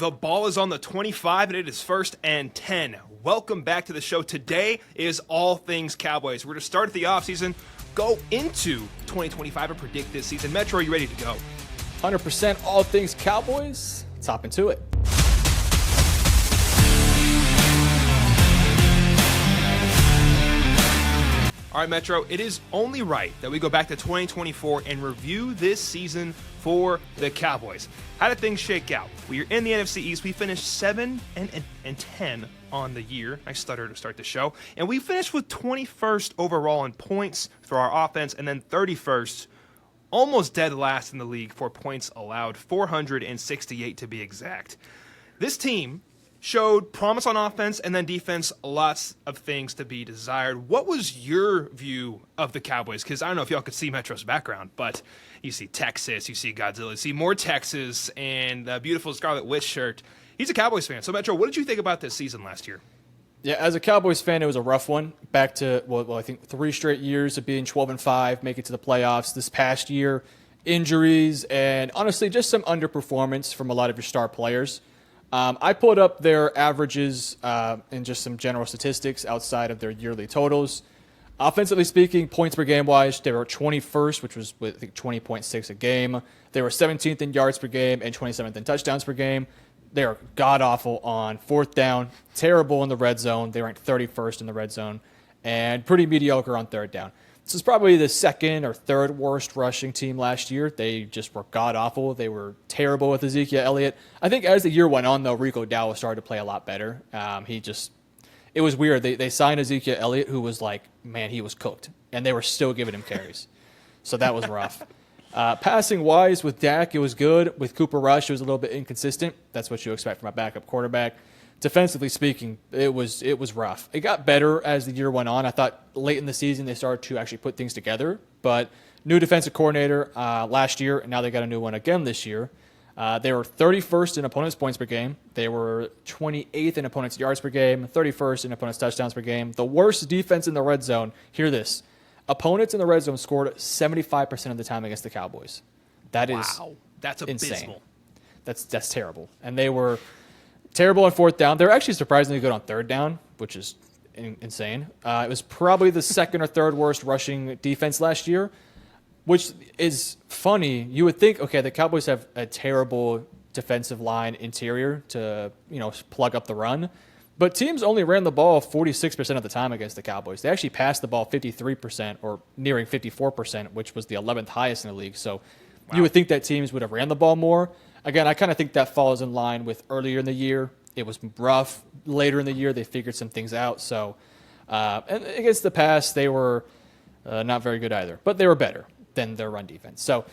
The ball is on the 25, and it is 1st and 10. Welcome back to the show. Today is all things Cowboys. We're going to start at the offseason, go into 2025, and predict this season. Metro, are you ready to go? 100% all things Cowboys. Let's hop into it. All right, Metro, it is only right that we go back to 2024 and review this season for the Cowboys. How did things shake out? We are in the NFC East. We finished 7 and 10 on the year. I stuttered to start the show. And we finished with 21st overall in points for our offense, and then 31st, almost dead last in the league for points allowed, 468 to be exact. This team showed promise on offense and then defense, lots of things to be desired. What was your view of the Cowboys? Because I don't know if y'all could see Metro's background, but you see Texas, you see Godzilla, you see more Texas, and the beautiful Scarlet Witch shirt. He's a Cowboys fan. So, Metro, what did you think about this season last year? Yeah, as a Cowboys fan, it was a rough one. Back to, I think 3 straight years of being 12-5, make it to the playoffs. This past year, injuries, and honestly, just some underperformance from a lot of your star players. I pulled up their averages and just some general statistics outside of their yearly totals. Offensively speaking, points per game wise, they were 21st, which was I think 20.6 a game. They were 17th in yards per game and 27th in touchdowns per game. They are god-awful on 4th down, terrible in the red zone. They ranked 31st in the red zone, and pretty mediocre on 3rd down. This is probably the 2nd or 3rd worst rushing team last year. They just were god-awful. They were terrible with Ezekiel Elliott. I think as the year went on, though, Rico Dowdle started to play a lot better. It was weird. They signed Ezekiel Elliott, who was like, man, he was cooked, and they were still giving him carries. So that was rough. Passing-wise, with Dak, it was good. With Cooper Rush, it was a little bit inconsistent. That's what you expect from a backup quarterback. Defensively speaking, it was rough. It got better as the year went on. I thought late in the season they started to actually put things together. But new defensive coordinator last year, and now they got a new one again this year. They were 31st in opponents' points per game. They were 28th in opponents' yards per game, 31st in opponents' touchdowns per game. The worst defense in the red zone. Hear this. Opponents in the red zone scored 75% of the time against the Cowboys. That is that's insane. abysmal. That's terrible. And they were terrible on 4th down. They're actually surprisingly good on 3rd down, which is insane. It was probably the 2nd or 3rd worst rushing defense last year, which is funny. You would think, okay, the Cowboys have a terrible defensive line interior to, plug up the run. But teams only ran the ball 46% of the time against the Cowboys. They actually passed the ball 53% or nearing 54%, which was the 11th highest in the league. So You would think that teams would have ran the ball more. Again, I kind of think that falls in line with earlier in the year. It was rough. Later in the year, they figured some things out. So, and against the pass, they were not very good either. But they were better than their run defense. So,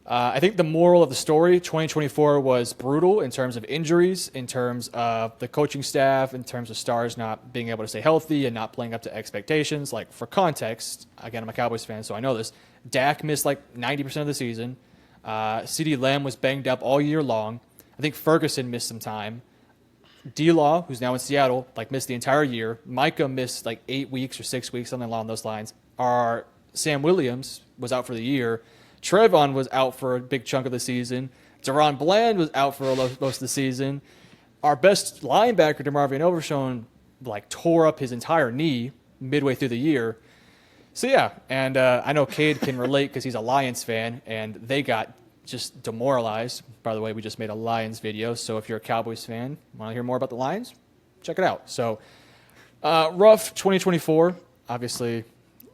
I think the moral of the story, 2024 was brutal in terms of injuries, in terms of the coaching staff, in terms of stars not being able to stay healthy and not playing up to expectations. Like, for context, again, I'm a Cowboys fan, so I know this. Dak missed like 90% of the season. CeeDee Lamb was banged up all year long. I think Ferguson missed some time. D-Law, who's now in Seattle, missed the entire year. Micah missed 8 weeks or 6 weeks, something along those lines. Our Sam Williams was out for the year. Trevon was out for a big chunk of the season. Deron Bland was out for most of the season. Our best linebacker, DeMarvion Overshown, tore up his entire knee midway through the year. So, yeah, and I know Cade can relate because he's a Lions fan, and they got just demoralized. By the way, we just made a Lions video, so if you're a Cowboys fan, want to hear more about the Lions, check it out. So, rough 2024, obviously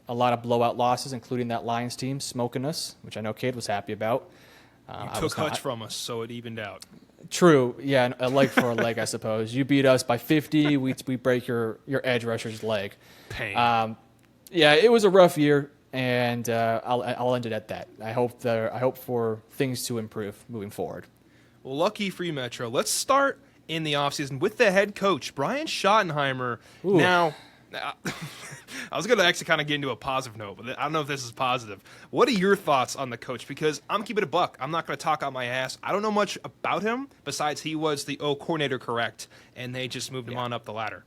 a lot of blowout losses, including that Lions team smoking us, which I know Cade was happy about. You took Hutch from us, so it evened out. True, yeah, a leg for a leg, I suppose. You beat us by 50, we break your edge rusher's leg. Pain. Yeah, it was a rough year, and I'll end it at that. I hope for things to improve moving forward. Well, lucky for you, Metro. Let's start in the offseason with the head coach, Brian Schottenheimer. Ooh. Now, I was going to actually kind of get into a positive note, but I don't know if this is positive. What are your thoughts on the coach? Because I'm keeping it a buck. I'm not going to talk out my ass. I don't know much about him besides he was the coordinator, correct, and they just moved him on up the ladder.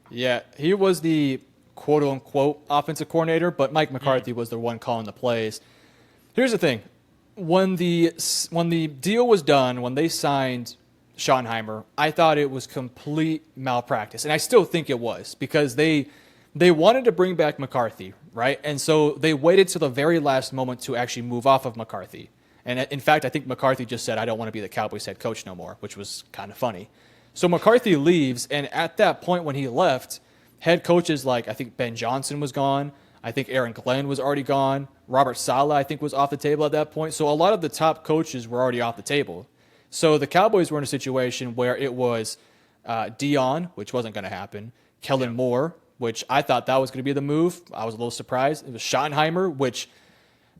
Yeah, he was the quote-unquote offensive coordinator, but Mike McCarthy was the one calling the plays. Here's the thing. When the deal was done, when they signed Schottenheimer, I thought it was complete malpractice. And I still think it was because they wanted to bring back McCarthy, right? And so they waited till the very last moment to actually move off of McCarthy. And in fact, I think McCarthy just said, I don't want to be the Cowboys head coach no more, which was kind of funny. So McCarthy leaves, and at that point when he left, head coaches like I think Ben Johnson was gone. I think Aaron Glenn was already gone. Robert Saleh, I think, was off the table at that point. So a lot of the top coaches were already off the table. So the Cowboys were in a situation where it was Dion, which wasn't going to happen, Kellen Moore, which I thought that was going to be the move. I was a little surprised. It was Schottenheimer, which,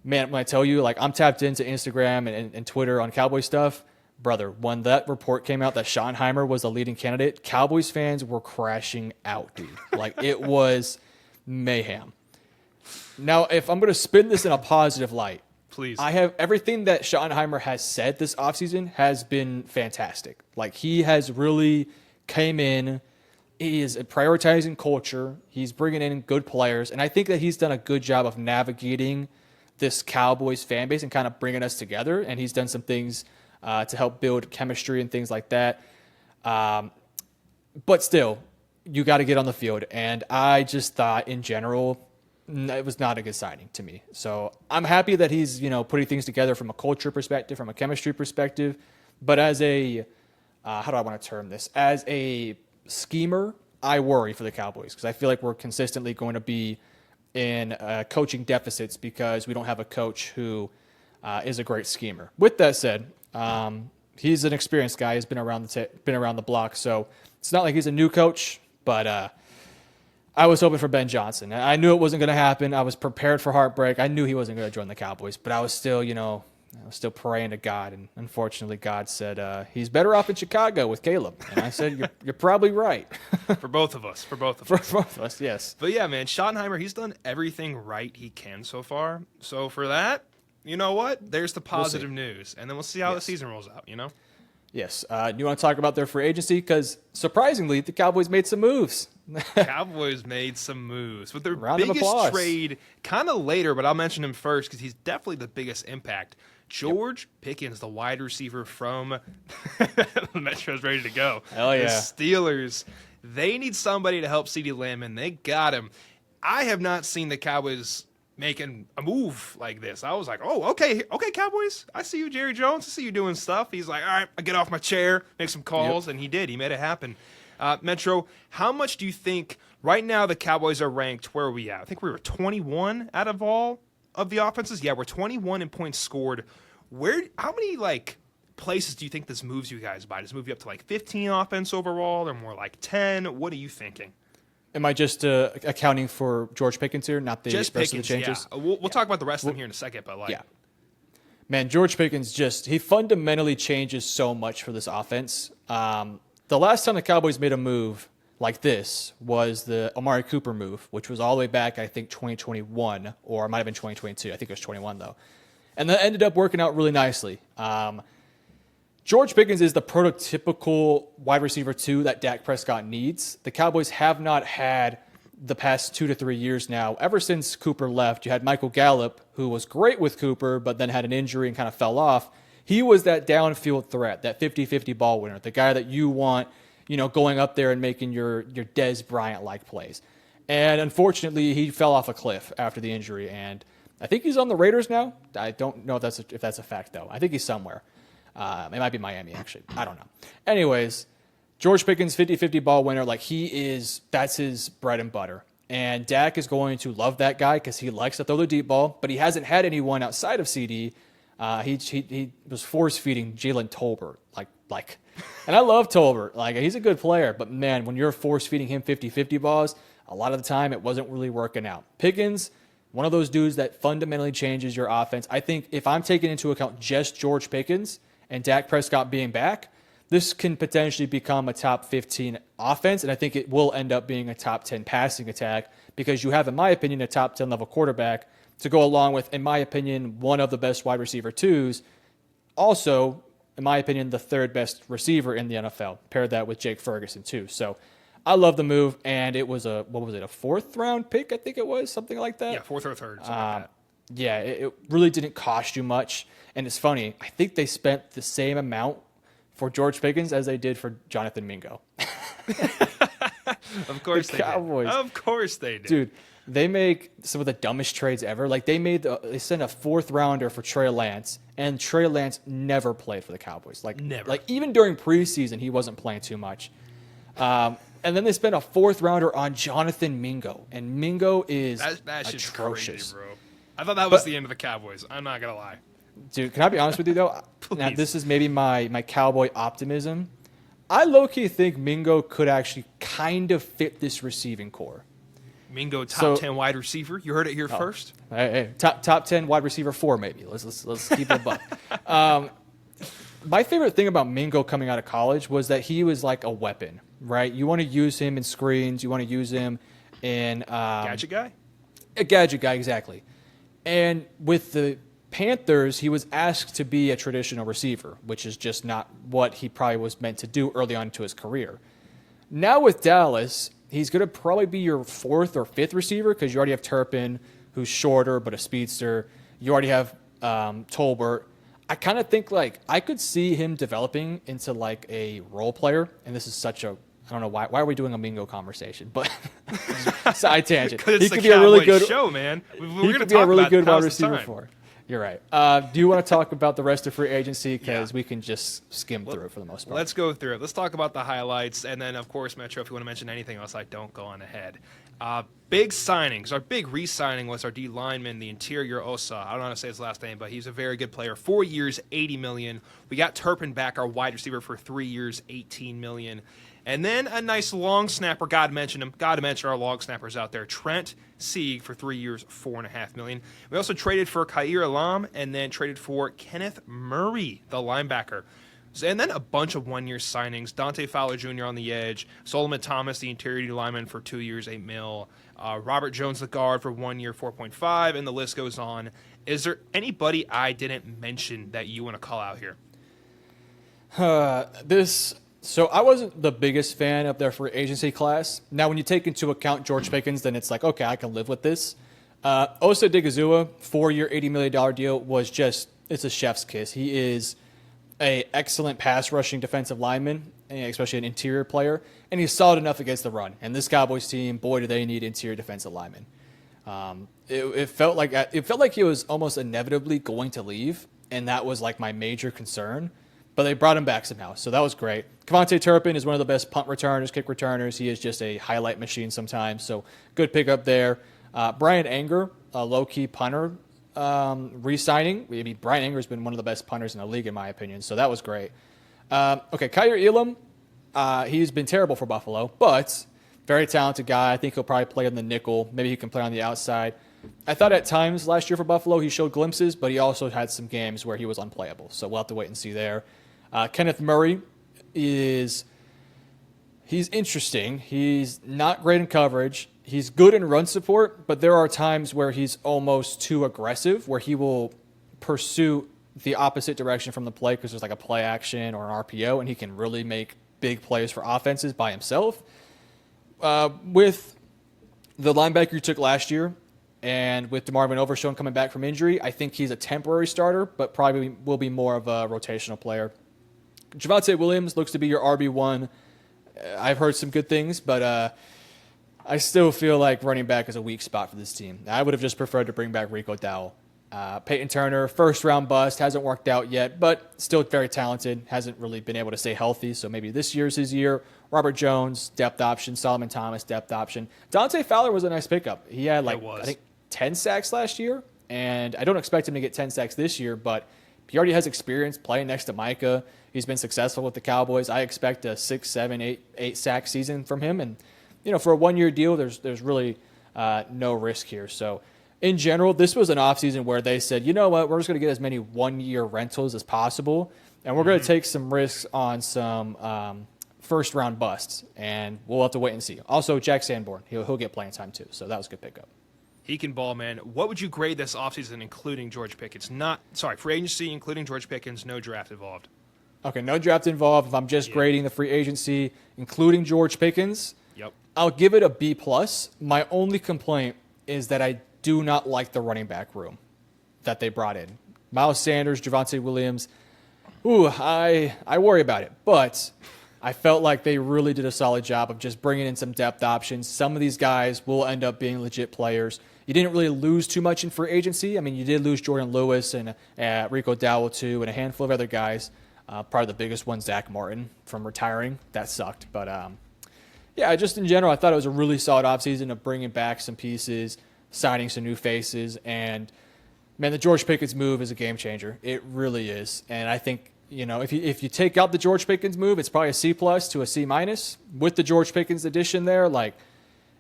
man, when I tell you, like, I'm tapped into Instagram and Twitter on Cowboy stuff, brother, when that report came out that Schottenheimer was the leading candidate, Cowboys fans were crashing out, dude. Like, it was mayhem. Now, if I'm going to spin this in a positive light, please. I have everything that Schottenheimer has said this offseason has been fantastic. Like, he has really came in. He is prioritizing culture. He's bringing in good players. And I think that he's done a good job of navigating this Cowboys fan base and kind of bringing us together. And he's done some things to help build chemistry and things like that. But still, you got to get on the field. And I just thought in general, it was not a good signing to me. So I'm happy that he's, putting things together from a culture perspective, from a chemistry perspective. But as a, how do I want to term this? As a schemer, I worry for the Cowboys because I feel like we're consistently going to be in coaching deficits because we don't have a coach who is a great schemer. With that said, he's an experienced guy. He's been around the block, so it's not like he's a new coach. But I was hoping for Ben Johnson. I knew it wasn't going to happen. I was prepared for heartbreak. I knew he wasn't going to join the Cowboys, but I was still, I was still praying to God, and unfortunately, God said he's better off in Chicago with Caleb. And I said, "You're probably right." For both of us. For both of us, yes. But yeah, man, Schottenheimer, he's done everything right he can so far. So for that, you know what? There's the positive news, and then we'll see how the season rolls out. Yes. You want to talk about their free agency? Because surprisingly, the Cowboys made some moves. Cowboys made some moves with their biggest trade kind of later, but I'll mention him first because he's definitely the biggest impact. George Pickens, the wide receiver from Metro's ready to go. Hell yeah. The Steelers, they need somebody to help CeeDee Lamb, and they got him. I have not seen the Cowboys making a move like this. I was like, oh, okay, Cowboys. I see you, Jerry Jones. I see you doing stuff. He's like, all right, I get off my chair, make some calls, and he did. He made it happen. Metro, how much do you think right now the Cowboys are ranked? Where are we at? I think we were 21 out of all of the offenses. Yeah, we're 21 in points scored. How many places do you think this moves you guys by? Does it move you up to 15 offense overall, or more like 10? What are you thinking? Am I just accounting for George Pickens here, not the just rest Pickens, of the changes? Yeah. We'll talk about the rest of them here in a second, but Man, George Pickens he fundamentally changes so much for this offense. The last time the Cowboys made a move like this was the Amari Cooper move, which was all the way back, I think, 2021, or it might have been 2022. I think it was 21, though. And that ended up working out really nicely. George Pickens is the prototypical wide receiver 2 that Dak Prescott needs. The Cowboys have not had the past 2 to 3 years now. Ever since Cooper left, you had Michael Gallup, who was great with Cooper, but then had an injury and kind of fell off. He was that downfield threat, that 50-50 ball winner, the guy that you want, going up there and making your Dez Bryant-like plays. And unfortunately, he fell off a cliff after the injury, and I think he's on the Raiders now. I don't know if that's a fact, though. I think he's somewhere. It might be Miami, actually. I don't know. Anyways, George Pickens, 50-50 ball winner, that's his bread and butter. And Dak is going to love that guy because he likes to throw the deep ball, but he hasn't had anyone outside of CD. He was force-feeding Jalen Tolbert. And I love Tolbert. He's a good player, but man, when you're force-feeding him 50-50 balls, a lot of the time it wasn't really working out. Pickens, one of those dudes that fundamentally changes your offense. I think if I'm taking into account just George Pickens and Dak Prescott being back, this can potentially become a top 15 offense, and I think it will end up being a top 10 passing attack because you have, in my opinion, a top 10 level quarterback to go along with, in my opinion, one of the best wide receiver 2s. Also, in my opinion, the third best receiver in the NFL. Paired that with Jake Ferguson, too. So I love the move, and it was a 4th-round pick, I think it was, something like that? Yeah, 4th or 3rd, something like that. Yeah, it really didn't cost you much. And it's funny, I think they spent the same amount for George Pickens as they did for Jonathan Mingo. Of course The Cowboys. did. Of course they did. Dude, they make some of the dumbest trades ever. Like they sent a 4th rounder for Trey Lance, and Trey Lance never played for the Cowboys. Like never. Like even during preseason, he wasn't playing too much. And then they spent a 4th rounder on Jonathan Mingo, and Mingo is That's just atrocious. crazy, bro. I thought that was the end of the Cowboys. I'm not gonna lie. Dude, can I be honest with you though? Now this is maybe my Cowboy optimism. I low-key think Mingo could actually kind of fit this receiving core. Mingo, top 10 wide receiver. You heard it here first. Hey, top 10 wide receiver 4 maybe. Let's keep it a buck. My favorite thing about Mingo coming out of college was that he was like a weapon, right? You want to use him in screens. You want to use him in Gadget guy. A gadget guy, exactly. And with the Panthers, he was asked to be a traditional receiver, which is just not what he probably was meant to do early on into his career. Now with Dallas, he's going to probably be your 4th or 5th receiver because you already have Turpin, who's shorter but a speedster. You already have Tolbert. I kind of think like I could see him developing into like a role player, and this is such a I don't know why are we doing a Mingo conversation, but side tangent. He could be a really good show, man. We're going to talk a really about good wide this receiver time. for. You're right. Do you want to talk about the rest of free agency? Because we can just skim through it for the most part. Let's go through it. Let's talk about the highlights. And then, of course, Metro, if you want to mention anything else, don't go on ahead. Big signings. Our big re-signing was our D lineman, the interior Osa. I don't know how to say his last name, but he's a very good player. 4 years, $80 million. We got Turpin back, our wide receiver, for 3 years, $18 million. And then a nice long snapper. God mentioned him. Got to mention our long snappers out there. Trent Sieg for 3 years, $4.5 million. We also traded for Khair Alam and then traded for Kenneth Murray, the linebacker. And then a bunch of one-year signings. Dante Fowler Jr. on the edge. Solomon Thomas, the interior lineman, for 2 years, $8 million. Robert Jones, the guard, for 1 year, $4.5 million. And the list goes on. Is there anybody I didn't mention that you want to call out here? So I wasn't the biggest fan of their free agency class. Now, when you take into account George Pickens, then it's like, okay, I can live with this. Osa Digizua, 4-year, $80 million deal was just, it's a chef's kiss. He is an excellent pass rushing defensive lineman, especially an interior player, and he's solid enough against the run. And this Cowboys team, boy, do they need interior defensive linemen. It felt like he was almost inevitably going to leave, and that was like my major concern. But they brought him back somehow, so that was great. Kevontae Turpin is one of the best punt returners, kick returners. He is just a highlight machine sometimes, so good pickup there. Brian Anger, a low-key punter, re-signing. I mean, Brian Anger has been one of the best punters in the league, in my opinion, so that was great. Okay, Khair Elam, he's been terrible for Buffalo, but very talented guy. I think he'll probably play on the nickel. Maybe he can play on the outside. I thought at times last year for Buffalo he showed glimpses, but he also had some games where he was unplayable, so we'll have to wait and see there. Kenneth Murray he's interesting. He's not great in coverage. He's good in run support, but there are times where he's almost too aggressive, where he will pursue the opposite direction from the play because there's like a play action or an RPO, and he can really make big plays for offenses by himself. With the linebacker you took last year, and with DeMarvin Overshown coming back from injury, I think he's a temporary starter, but probably will be more of a rotational player. Javonte Williams looks to be your RB1. I've heard some good things, but I still feel like running back is a weak spot for this team. I would have just preferred to bring back Rico Dowell. Peyton Turner, first-round bust, hasn't worked out yet, but still very talented, hasn't really been able to stay healthy, so maybe this year's his year. Robert Jones, depth option. Solomon Thomas, depth option. Dante Fowler was a nice pickup. He had, I think, 10 sacks last year, and I don't expect him to get 10 sacks this year, but he already has experience playing next to Micah. He's been successful with the Cowboys. I expect a 6, 7, 8 sack season from him, and for a 1 year deal, there's really no risk here. So in general, this was an offseason where they said, you know what, we're just going to get as many 1 year rentals as possible, and we're going to take some risks on some first round busts, and we'll have to wait and see. Also, Jack Sanborn, he'll get playing time too, so that was a good pickup. He can ball, man. What would you grade this offseason, including George Pickens? Free agency, including George Pickens, no draft involved. Okay, no draft involved. If I'm just grading the free agency, including George Pickens, I'll give it a B+. My only complaint is that I do not like the running back room that they brought in. Miles Sanders, Javonte Williams. I worry about it. But I felt like they really did a solid job of just bringing in some depth options. Some of these guys will end up being legit players. You didn't really lose too much in free agency. I mean, you did lose Jordan Lewis and Rico Dowell, too, and a handful of other guys. Probably the biggest one, Zach Martin, from retiring. That sucked. But, yeah, just in general, I thought it was a really solid offseason of bringing back some pieces, signing some new faces. And, man, the George Pickens move is a game changer. It really is. And I think, if you take out the George Pickens move, it's probably a C+ to a C-. With the George Pickens addition there,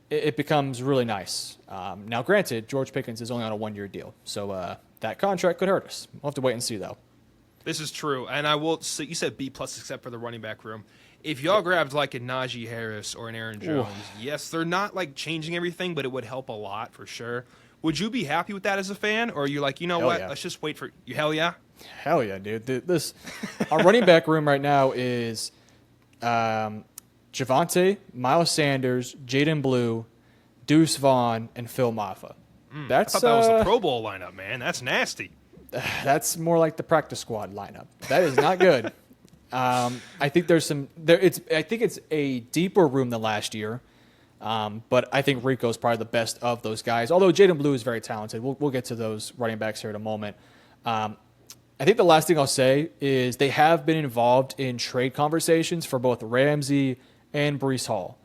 it becomes really nice. Now, granted, George Pickens is only on a 1-year deal, so that contract could hurt us. We'll have to wait and see, though. This is true, and I will. So you said B+ except for the running back room. If y'all grabbed like a Najee Harris or an Aaron Jones, yes, they're not like changing everything, but it would help a lot for sure. Would you be happy with that as a fan, or are you like, Hell what? Yeah. Let's just wait for you. Hell yeah. Hell yeah, dude. Our running back room right now is Javonte, Miles Sanders, Jaden Blue, Deuce Vaughn, and Phil Maffa. I thought that was the Pro Bowl lineup, man. That's nasty. That's more like the practice squad lineup. That is not good. I think I think it's a deeper room than last year. But I think Rico's probably the best of those guys. Although Jaden Blue is very talented. We'll get to those running backs here in a moment. I think the last thing I'll say is they have been involved in trade conversations for both Ramsey and Breece Hall.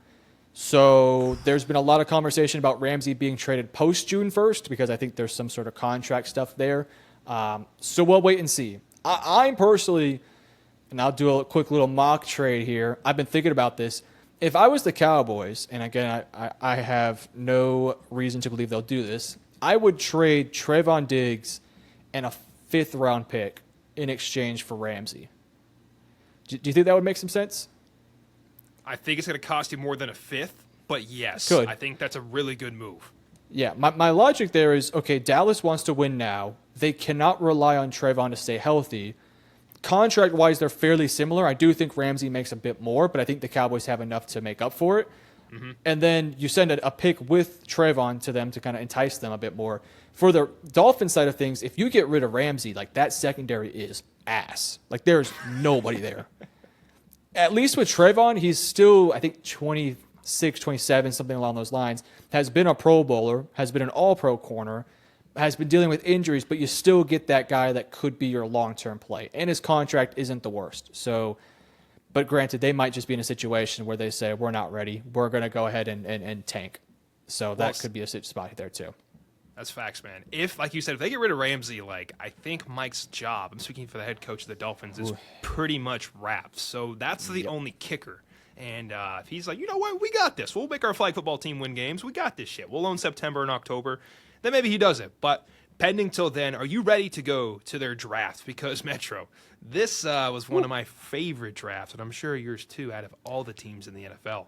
So there's been a lot of conversation about Ramsey being traded post June 1st because I think there's some sort of contract stuff there. So we'll wait and see. I'm personally, and I'll do a quick little mock trade here. I've been thinking about this. If I was the Cowboys, and again, I have no reason to believe they'll do this, I would trade Trayvon Diggs and a 5th-round pick in exchange for Ramsey. Do you think that would make some sense? I think it's going to cost you more than a 5th, but yes, Could. I think that's a really good move. Yeah, my logic there is, okay, Dallas wants to win now. They cannot rely on Trayvon to stay healthy. Contract-wise, they're fairly similar. I do think Ramsey makes a bit more, but I think the Cowboys have enough to make up for it. Mm-hmm. And then you send a pick with Trayvon to them to kind of entice them a bit more. For the Dolphins side of things, if you get rid of Ramsey, that secondary is ass. There's nobody there. At least with Trayvon, he's still, I think, 26, 27, something along those lines, has been a Pro Bowler, has been an All-Pro corner, has been dealing with injuries, but you still get that guy that could be your long-term play. And his contract isn't the worst. So, but granted, they might just be in a situation where they say, we're not ready. We're going to go ahead and tank. So that could be a spot there too. That's facts, man. If, like you said, if they get rid of Ramsey, I think Mike's job, I'm speaking for the head coach of the Dolphins, is pretty much wrapped. So that's the only kicker. And if he's like, you know what, we got this. We'll make our flag football team win games. We got this shit. We'll own September and October. Then maybe he does it. But pending till then, are you ready to go to their draft? Because, Metro, this was one of my favorite drafts, and I'm sure yours too, out of all the teams in the NFL.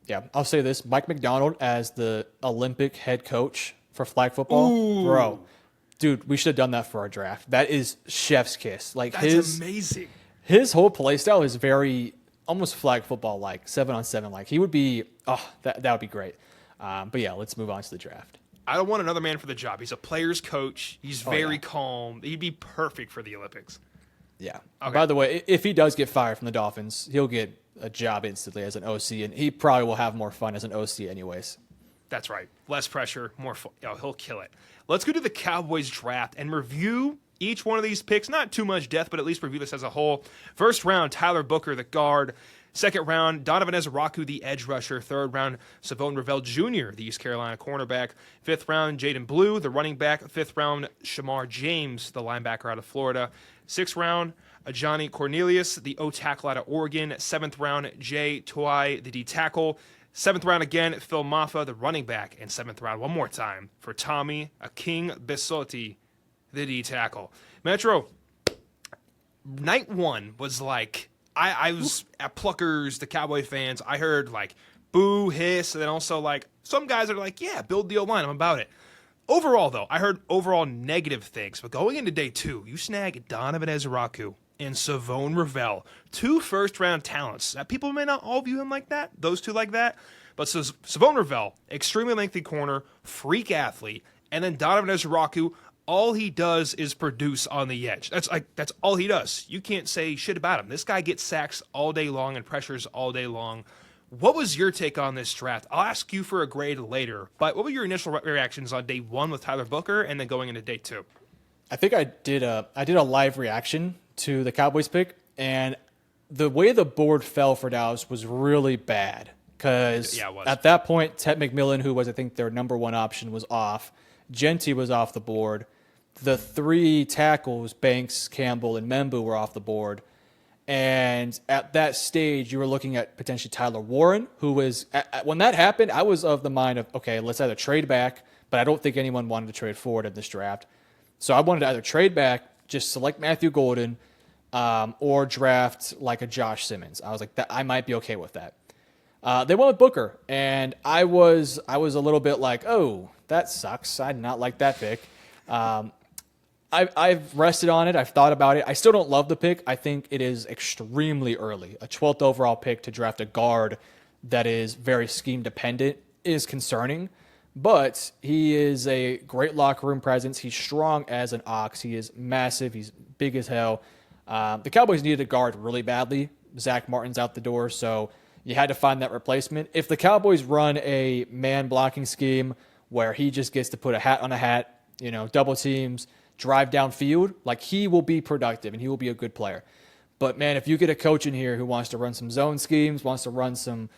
Yeah, I'll say this. Mike McDonald as the Olympic head coach for flag football. Bro, dude, we should have done that for our draft. That is chef's kiss. That's amazing. His whole play style is very almost flag football-like, 7-on-7-like. He would be, that would be great. But yeah, let's move on to the draft. I don't want another man for the job. He's a player's coach. He's very calm. He'd be perfect for the Olympics. Yeah. Okay. By the way, if he does get fired from the Dolphins, he'll get a job instantly as an OC, and he probably will have more fun as an OC anyways. That's right. Less pressure, more fun. He'll kill it. Let's go to the Cowboys draft and review each one of these picks. Not too much depth, but at least review this as a whole. First round, Tyler Booker, the guard. Second round, Donovan Ezraku, the edge rusher. Third round, Savone Ravel Jr., the East Carolina cornerback. Fifth round, Jaden Blue, the running back. Fifth round, Shamar James, the linebacker out of Florida. Sixth round, Johnny Cornelius, the O-tackle out of Oregon. Seventh round, Jay Tuai, the D-tackle. Seventh round again, Phil Maffa, the running back. And seventh round, one more time, for Tommy Aking Bisotti, the D-tackle. Metro, night one was like, I was at Pluckers, the Cowboy fans. I heard boo, hiss, and then also some guys are like, yeah, build the O-line. I'm about it. Overall, though, I heard overall negative things. But going into day two, you snag Donovan Ezraku and Savone Ravel, two first-round talents. People may not all view him like that, those two like that. But Savone Ravel, extremely lengthy corner, freak athlete. And then Donovan Ezraku, all he does is produce on the edge. That's all he does. You can't say shit about him. This guy gets sacks all day long and pressures all day long. What was your take on this draft? I'll ask you for a grade later, but what were your initial reactions on day one with Tyler Booker and then going into day two? I think I did a live reaction to the Cowboys pick, and the way the board fell for Dallas was really bad because at that point, Ted McMillan, who was I think their number one option, was off. Genty was off the board. The three tackles, Banks, Campbell, and Membu, were off the board. And at that stage, you were looking at potentially Tyler Warren, who was, when that happened, I was of the mind of, okay, let's either trade back, but I don't think anyone wanted to trade forward in this draft. So I wanted to either trade back, just select Matthew Golden, or draft like a Josh Simmons. I was like, I might be okay with that. They went with Booker, and I was a little bit like, oh, that sucks. I did not like that pick. I've rested on it. I've thought about it. I still don't love the pick. I think it is extremely early. A 12th overall pick to draft a guard that is very scheme dependent is concerning, but he is a great locker room presence. He's strong as an ox. He is massive. He's big as hell. The Cowboys needed a guard really badly. Zach Martin's out the door, so you had to find that replacement. If the Cowboys run a man blocking scheme where he just gets to put a hat on a hat, double teams, drive downfield, like he will be productive and he will be a good player. But man, if you get a coach in here who wants to run some zone schemes, wants to run some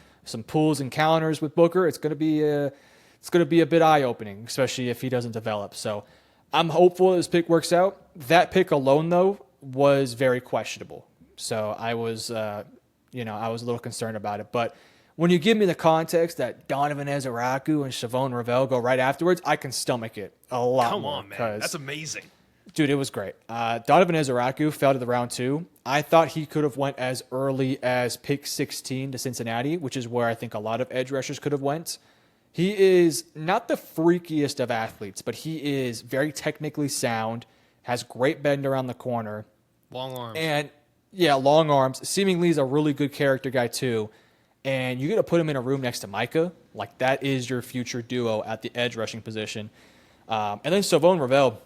pulls and counters with Booker, it's going to be a bit eye-opening, especially if he doesn't develop. So I'm hopeful this pick works out. That pick alone, though, was very questionable. So I was a little concerned about it. But when you give me the context that Donovan Ezeraku and Shavon Ravel go right afterwards, I can stomach it a lot. Come on, man. That's amazing. Dude, it was great. Donovan Ezeraku fell to the round 2. I thought he could have went as early as pick 16 to Cincinnati, which is where I think a lot of edge rushers could have went. He is not the freakiest of athletes, but he is very technically sound, has great bend around the corner. Long arms. And, yeah, long arms. Seemingly is a really good character guy, too. And you got to put him in a room next to Micah. Like, that is your future duo at the edge rushing position. And then Shavon Ravel,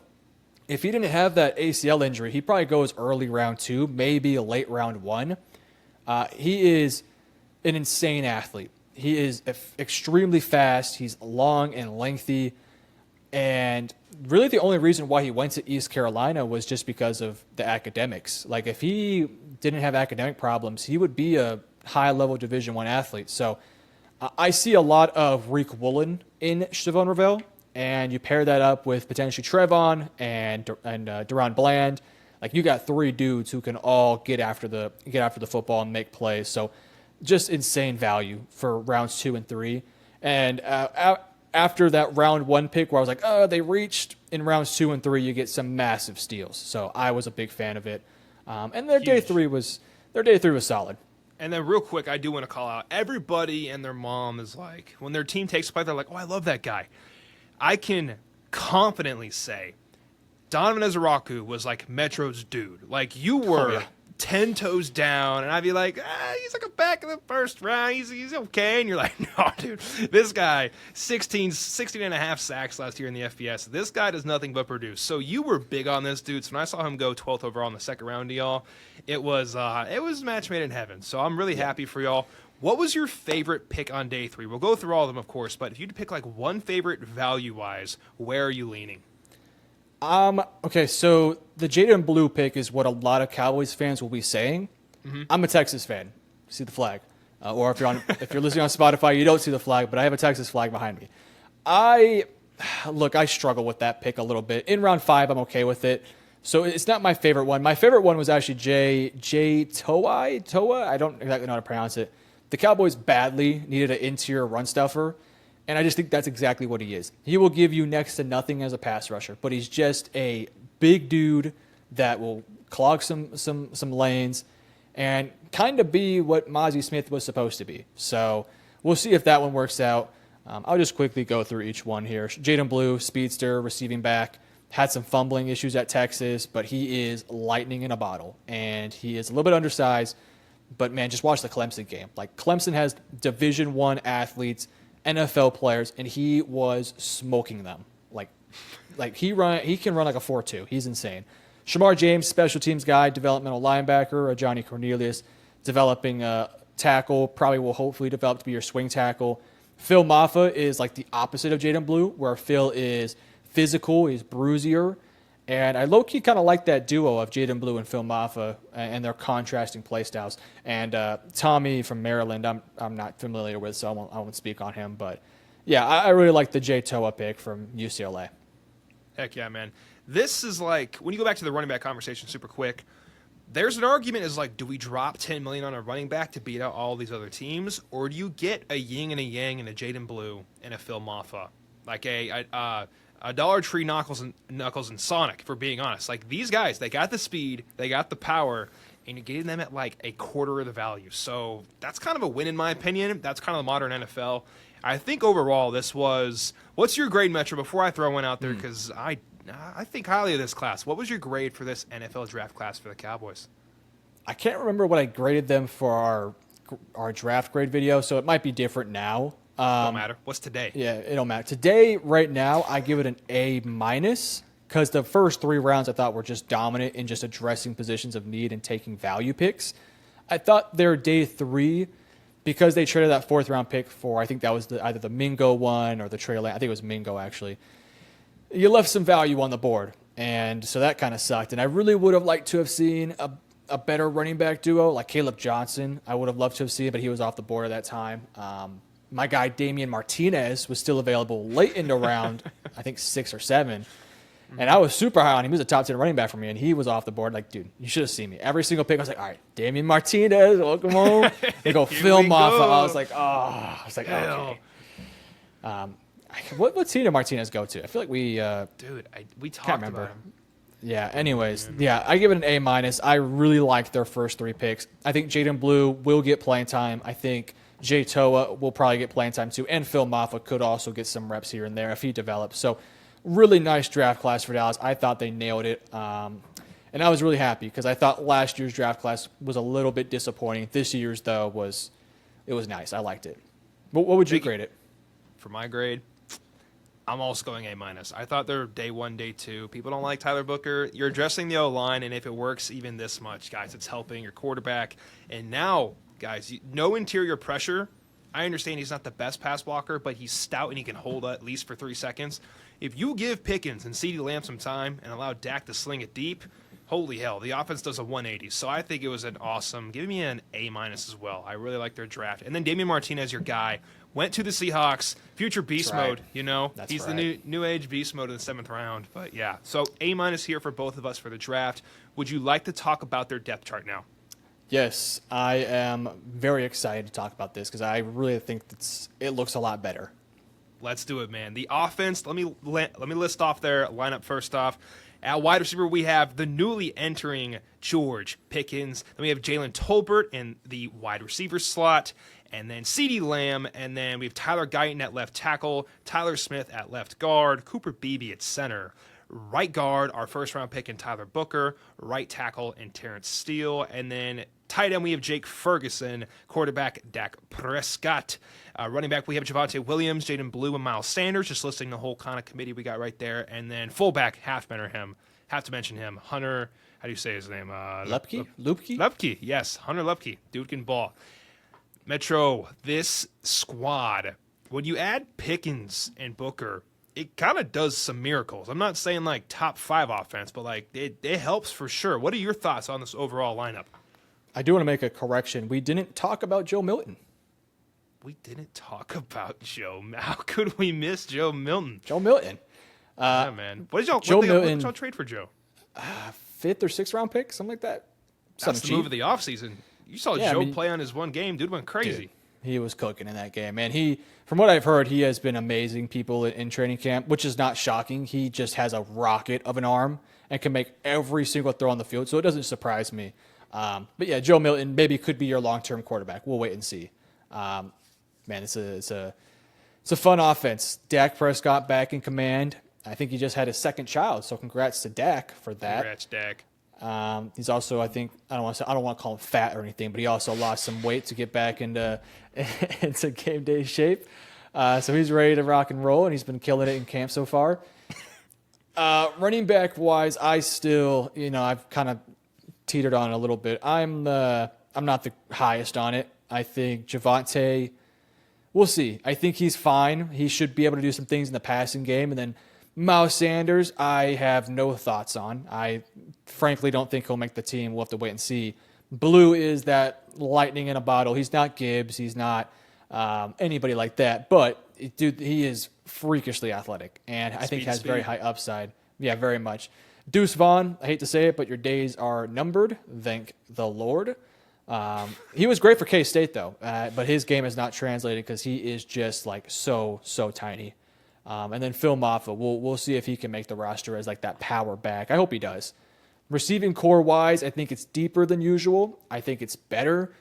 if he didn't have that ACL injury, he probably goes early round 2, maybe a late round 1. He is an insane athlete. He is extremely fast. He's long and lengthy. And really the only reason why he went to East Carolina was just because of the academics. Like, if he didn't have academic problems, he would be a high-level Division I athlete. So I see a lot of Reek Woolen in Shavon Ravel, and you pair that up with potentially Trevon and Deron Bland. Like, you got 3 dudes who can all get after the football and make plays. So just insane value for rounds 2 and 3. And after that round 1 pick where I was like, oh, they reached in rounds 2 and 3, you get some massive steals. So I was a big fan of it. And their day 3 was solid. And then real quick, I do want to call out everybody and their mom is like, when their team takes a play, they're like, oh, I love that guy. I can confidently say Donovan Ezeraku was like Metro's dude. Like, you were 10 toes down, and I'd be like, he's like a back in the first round. He's okay. And you're like, no, dude, this guy, 16 and a half sacks last year in the FBS. This guy does nothing but produce. So you were big on this dude. So when I saw him go 12th overall in the second round to y'all, it was match made in heaven. So I'm really happy for y'all. What was your favorite pick on day 3? We'll go through all of them, of course, but if you had to pick like one favorite value-wise, where are you leaning? Okay, so the Jaden Blue pick is what a lot of Cowboys fans will be saying. Mm-hmm. I'm a Texas fan. See the flag. Or if you're listening on Spotify, you don't see the flag, but I have a Texas flag behind me. I struggle with that pick a little bit. In round 5, I'm okay with it. So it's not my favorite one. My favorite one was actually J Toa. I don't exactly know how to pronounce it. The Cowboys badly needed an interior run stuffer, and I just think that's exactly what he is. He will give you next to nothing as a pass rusher, but he's just a big dude that will clog some lanes and kind of be what Mozzie Smith was supposed to be. So we'll see if that one works out. I'll just quickly go through each one here. Jaden Blue, speedster, receiving back, had some fumbling issues at Texas, but he is lightning in a bottle, and he is a little bit undersized. But, man, just watch the Clemson game. Like, Clemson has Division I athletes, NFL players, and he was smoking them. Like, Like he can run like a 4.2. He's insane. Shamar James, special teams guy, developmental linebacker. Johnny Cornelius, developing tackle. Probably will hopefully develop to be your swing tackle. Phil Maffa is like the opposite of Jaden Blue, where Phil is physical, he's bruisier. And I low-key kind of like that duo of Jaden Blue and Phil Maffa and their contrasting play styles. And Tommy from Maryland, I'm not familiar with, so I won't speak on him. But, yeah, I really like the Jay Toa pick from UCLA. Heck yeah, man. This is like, when you go back to the running back conversation super quick, there's an argument is like, do we drop $10 million on a running back to beat out all these other teams? Or do you get a yin and a yang and a Jaden Blue and a Phil Maffa? Like a Dollar Tree Knuckles and Sonic, for being honest. Like, these guys, they got the speed, they got the power, and you're getting them at like a quarter of the value. So that's kind of a win in my opinion. That's kind of the modern NFL. I think overall this was, what's your grade, Metro, before I throw one out there, because I think highly of this class. What was your grade for this NFL draft class for the Cowboys? I can't remember what I graded them for our draft grade video, so it might be different now. Don't matter. What's today? Yeah, it don't matter. Today, right now, I give it an A-, because the first 3 rounds I thought were just dominant in just addressing positions of need and taking value picks. I thought their day 3, because they traded that 4th-round pick for, I think that was either the Mingo one or the Trey Lance. I think it was Mingo, actually. You left some value on the board, and so that kind of sucked. And I really would have liked to have seen a better running back duo, like Caleb Johnson. I would have loved to have seen, but he was off the board at that time. My guy Damian Martinez was still available late in the round, I think 6 or 7. And I was super high on him. He was a top 10 running back for me, and he was off the board. Like, dude, you should have seen me. Every single pick, I was like, all right, Damian Martinez, welcome home. They go Phil Maffa. I was like, okay. What team did Martinez go to? I feel like we talked about him. Yeah, anyways. Yeah, I give it an A-. I really liked their first 3 picks. I think Jaden Blue will get playing time. I think Jay Toa will probably get playing time too, and Phil Maffa could also get some reps here and there if he develops. So really nice draft class for Dallas. I thought they nailed it, and I was really happy because I thought last year's draft class was a little bit disappointing. This year's, though, was nice. I liked it. But what would you grade it? For my grade, I'm also going A-. I thought they're day 1, day 2. People don't like Tyler Booker. You're addressing the O-line, and if it works even this much, guys, it's helping your quarterback. And now, guys, no interior pressure. I understand he's not the best pass blocker, but he's stout and he can hold at least for 3 seconds. If you give Pickens and CeeDee Lamb some time and allow Dak to sling it deep, holy hell, the offense does a 180. So I think it was an awesome. Give me an A- as well. I really like their draft. And then Damian Martinez, your guy, went to the Seahawks, future beast mode, you know. He's the new age beast mode in the 7th round. But yeah, so A- here for both of us for the draft. Would you like to talk about their depth chart now? Yes, I am very excited to talk about this because I really think it looks a lot better. Let's do it, man. The offense, let me list off their lineup first off. At wide receiver, we have the newly entering George Pickens. Then we have Jalen Tolbert in the wide receiver slot. And then CeeDee Lamb. And then we have Tyler Guyton at left tackle. Tyler Smith at left guard. Cooper Beebe at center. Right guard, our first-round pick in Tyler Booker. Right tackle in Terrence Steele. And then tight end, we have Jake Ferguson. Quarterback, Dak Prescott. Running back, we have Javonte Williams, Jaden Blue, and Miles Sanders, just listing the whole kind of committee we got right there. And then fullback, have to mention him, Hunter, how do you say his name? Lupke, yes, Hunter Lupke, dude can ball. Metro, this squad, when you add Pickens and Booker, it kind of does some miracles. I'm not saying like top 5 offense, but like it helps for sure. What are your thoughts on this overall lineup? I do want to make a correction. We didn't talk about Joe Milton. We didn't talk about Joe. How could we miss Joe Milton? Joe Milton. Yeah, man. What did y'all trade for Joe? 5th or 6th round pick, something like that. That's the move of the offseason. You saw Joe play on his one game. Dude went crazy. Dude, he was cooking in that game, man. From what I've heard, he has been amazing people in training camp, which is not shocking. He just has a rocket of an arm and can make every single throw on the field, so it doesn't surprise me. But yeah, Joe Milton maybe could be your long-term quarterback. We'll wait and see. Man, it's a fun offense. Dak Prescott back in command. I think he just had his 2nd child, so congrats to Dak for that. Congrats, Dak. He's also, I think, I don't want to call him fat or anything, but he also lost some weight to get back into game day shape. So he's ready to rock and roll, and he's been killing it in camp so far. Running back wise, I still, I've kind of teetered on it a little bit. I'm not the highest on it. I think Javonte, we'll see. I think he's fine. He should be able to do some things in the passing game. And then Miles Sanders, I have no thoughts on. I frankly don't think he'll make the team. We'll have to wait and see. Blue is that lightning in a bottle. He's not Gibbs. He's not anybody like that. But, dude, he is freakishly athletic. And I think has very high upside. Yeah, very much. Deuce Vaughn, I hate to say it, but your days are numbered. Thank the Lord. He was great for K-State, though. But his game is not translated because he is just, so tiny. And then Phil Maffa, we'll see if he can make the roster as, that power back. I hope he does. Receiving core-wise, I think it's deeper than usual. I think it's better.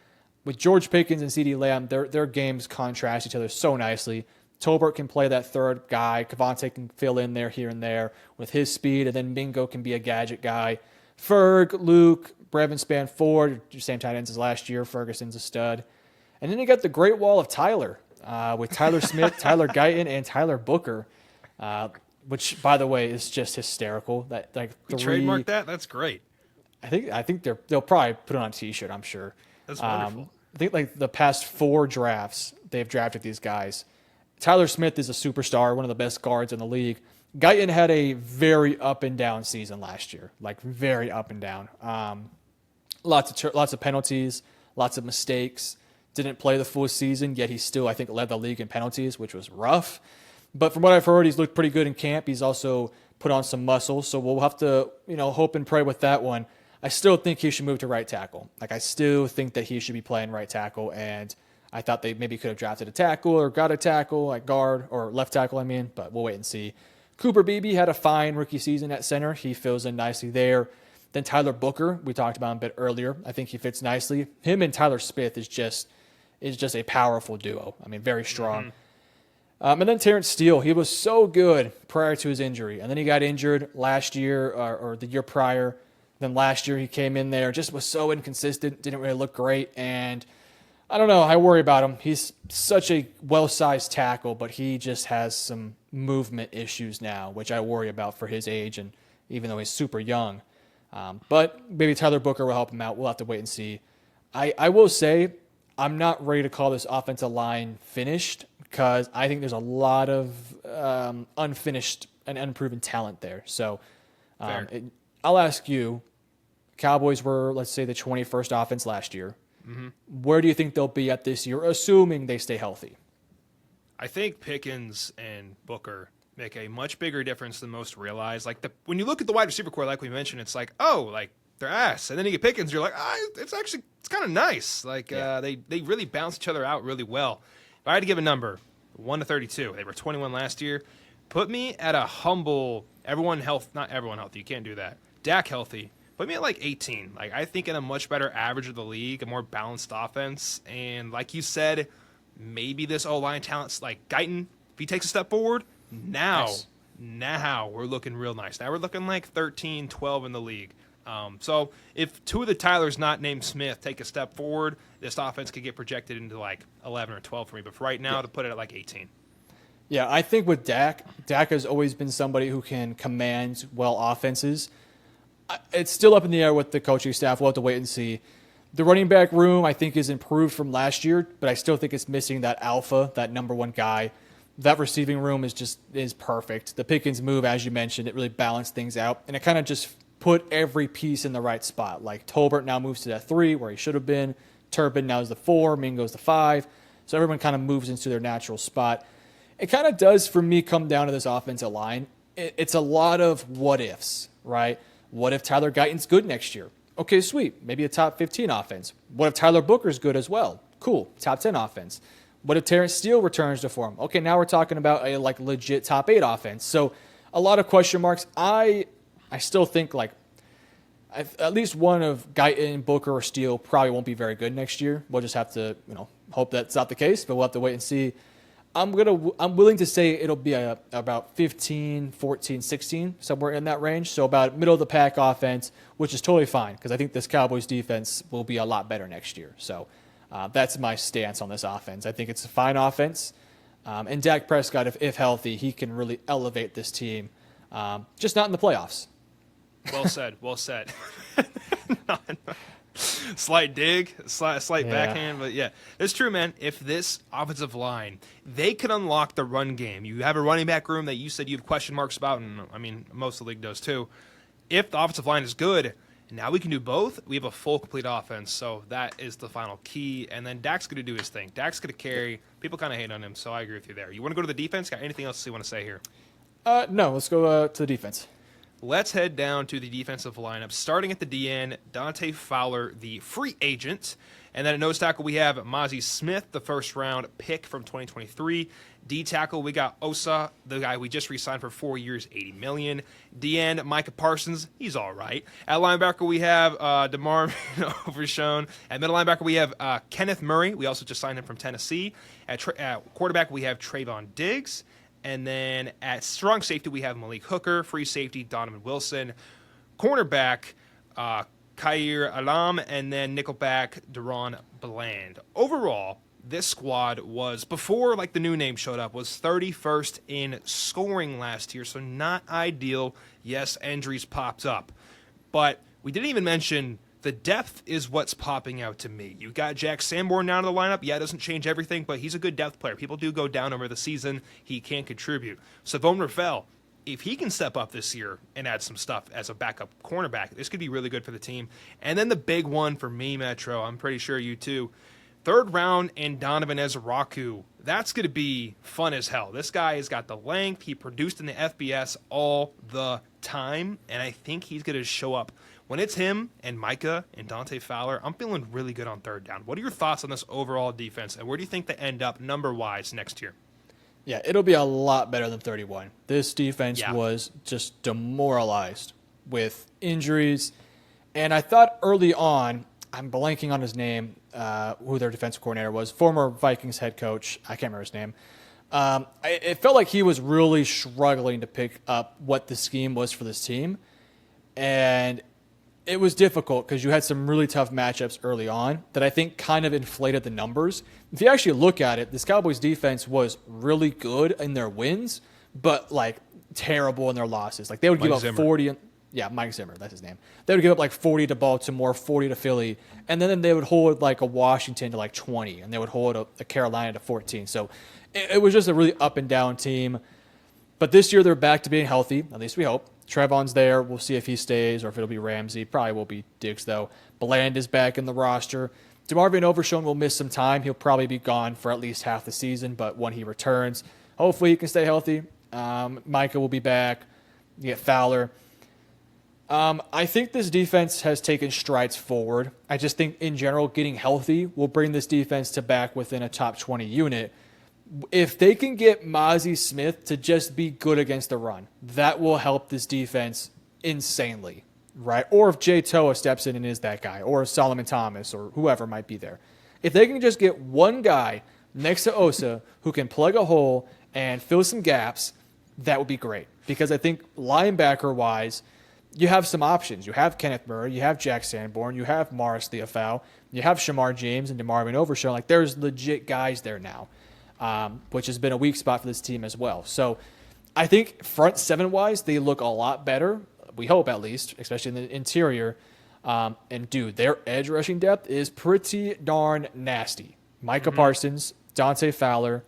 With George Pickens and CeeDee Lamb, their games contrast each other so nicely. Tolbert can play that third guy. Cavante can fill in there, here and there with his speed. And then Mingo can be a gadget guy. Ferg, Luke, Brevin Span Ford, same tight ends as last year. Ferguson's a stud. And then you got the Great Wall of Tyler with Tyler Smith, Tyler Guyton, and Tyler Booker. Which, by the way, is just hysterical. That we trademarked that. That's great. I think they'll probably put it on a T-shirt. I'm sure. That's wonderful. I think the past 4 drafts they've drafted these guys. Tyler Smith is a superstar, one of the best guards in the league. Guyton had a very up and down season last year, very up and down. Lots of penalties, lots of mistakes. Didn't play the full season, yet he still, I think, led the league in penalties, which was rough. But from what I've heard, he's looked pretty good in camp. He's also put on some muscle, so we'll have to, hope and pray with that one. I still think he should move to right tackle. I still think that he should be playing right tackle, and I thought they maybe could have drafted a tackle or got a tackle at guard or left tackle, but we'll wait and see. Cooper Beebe had a fine rookie season at center. He fills in nicely there. Then Tyler Booker, we talked about him a bit earlier. I think he fits nicely. Him and Tyler Smith is just a powerful duo. Very strong. Mm-hmm. And then Terrence Steele, he was so good prior to his injury. And then he got injured last year or the year prior. Then last year he came in there, just was so inconsistent, didn't really look great. And I don't know, I worry about him. He's such a well-sized tackle, but he just has some movement issues now, which I worry about for his age, and even though he's super young. But maybe Tyler Booker will help him out. We'll have to wait and see. I will say I'm not ready to call this offensive line finished because I think there's a lot of unfinished and unproven talent there. So I'll ask you, Cowboys were, let's say, the 21st offense last year. Mm-hmm. Where do you think they'll be at this year, assuming they stay healthy? I think Pickens and Booker make a much bigger difference than most realize. When you look at the wide receiver core, like we mentioned, it's they're ass. And then you get Pickens, you're like, it's kind of nice. They really bounce each other out really well. If I had to give a number, 1 to 32, they were 21 last year. Put me at a humble, not everyone healthy, you can't do that. Dak healthy. Put me at 18. I think in a much better average of the league, a more balanced offense. And like you said, maybe this O-line talent's like Guyton, if he takes a step forward, now we're looking real nice. Now we're looking 13, 12 in the league. So if 2 of the Tylers not named Smith take a step forward, this offense could get projected into 11 or 12 for me. But for right now, to put it at 18. Yeah, I think with Dak has always been somebody who can command well offenses. It's still up in the air with the coaching staff. We'll have to wait and see. The running back room, I think, is improved from last year, but I still think it's missing that alpha, that number one guy. That receiving room is perfect. The Pickens move, as you mentioned, it really balanced things out, and it kind of just put every piece in the right spot. Tolbert now moves to that 3 where he should have been. Turpin now is the 4. Mingo's the 5. So everyone kind of moves into their natural spot. It kind of does, for me, come down to this offensive line. It's a lot of what ifs, right? What if Tyler Guyton's good next year? Okay, sweet. Maybe a top 15 offense. What if Tyler Booker's good as well? Cool. Top 10 offense. What if Terrence Steele returns to form? Okay, now we're talking about a legit top 8 offense. So a lot of question marks. I still think at least one of Guyton, Booker, or Steele probably won't be very good next year. We'll just have to hope that's not the case, but we'll have to wait and see. I'm willing to say it'll be about 15, 14, 16, somewhere in that range. So about middle of the pack offense, which is totally fine because I think this Cowboys defense will be a lot better next year. So that's my stance on this offense. I think it's a fine offense. And Dak Prescott, if healthy, he can really elevate this team Just not in the playoffs. Well said. Well said. Slight dig, slight backhand, but yeah, it's true, man. If this offensive line, they could unlock the run game. You have a running back room that you said you have question marks about, and I mean, most of the league does too. If the offensive line is good, now we can do both. We have a full, complete offense, so that is the final key. And then Dak's going to do his thing. Dak's going to carry. People kind of hate on him, so I agree with you there. You want to go to the defense? Got anything else you want to say here? No, let's go to the defense. Let's head down to the defensive lineup. Starting at the DN, Dante Fowler, the free agent. And then at nose tackle, we have Mozzie Smith, the first-round pick from 2023. D tackle, we got Osa, the guy we just re-signed for 4 years, $80 million. DN, Micah Parsons, he's all right. At linebacker, we have DeMar Overshown. At middle linebacker, we have Kenneth Murray. We also just signed him from Tennessee. At quarterback, we have Trayvon Diggs. And then at strong safety, we have Malik Hooker. Free safety, Donovan Wilson. Cornerback, Khair Alam. And then nickelback, Deron Bland. Overall, this squad was, before like the new name showed up, was 31st in scoring last year. So not ideal. Yes, injuries popped up. But we didn't even mention the depth is what's popping out to me. You got Jack Sanborn down in the lineup. Yeah, it doesn't change everything, but he's a good depth player. People do go down over the season. He can contribute. Savon Rafael, if he can step up this year and add some stuff as a backup cornerback, this could be really good for the team. And then the big one for me, Metro, I'm pretty sure you too, third round and Donovan Ezraku. That's going to be fun as hell. This guy has got the length. He produced in the FBS all the time, and I think he's going to show up. When it's him and Micah and Dante Fowler, I'm feeling really good on third down. What are your thoughts on this overall defense, and where do you think they end up number-wise next year? Yeah, it'll be a lot better than 31. This defense was just demoralized with injuries, and I thought early on, I'm blanking on his name, who their defensive coordinator was, former Vikings head coach, I can't remember his name. It felt like he was really struggling to pick up what the scheme was for this team, and it was difficult because you had some really tough matchups early on that I think kind of inflated the numbers. If you actually look at it, this Cowboys defense was really good in their wins, but like terrible in their losses. Like they would give up 40. Mike Zimmer, that's his name. They would give up like 40 to Baltimore, 40 to Philly, and then they would hold like a Washington to like 20, and they would hold a Carolina to 14. So it was just a really up and down team. But this year they're back to being healthy, at least we hope. Trevon's there. We'll see if he stays or if it'll be Ramsey. Probably will be Diggs, though. Bland is back in the roster. DeMarvin Overshown will miss some time. He'll probably be gone for at least half the season, but when he returns, hopefully he can stay healthy. Micah will be back. You get Fowler. I think this defense has taken strides forward. I just think, in general, getting healthy will bring this defense to back within a top 20 unit. If they can get Mozzie Smith to just be good against the run, that will help this defense insanely, right? Or if Jay Toa steps in and is that guy, or Solomon Thomas, or whoever might be there. If they can just get one guy next to Osa who can plug a hole and fill some gaps, that would be great. Because I think linebacker-wise, you have some options. You have Kenneth Murray, you have Jack Sanborn, you have Morris Theophau, you have Shamar James and DeMarvin Overshown. Like, there's legit guys there now. Which has been a weak spot for this team as well. So I think front seven-wise, they look a lot better. We hope, at least, especially in the interior. And, dude, their edge rushing depth is pretty darn nasty. Micah Parsons, Dante Fowler,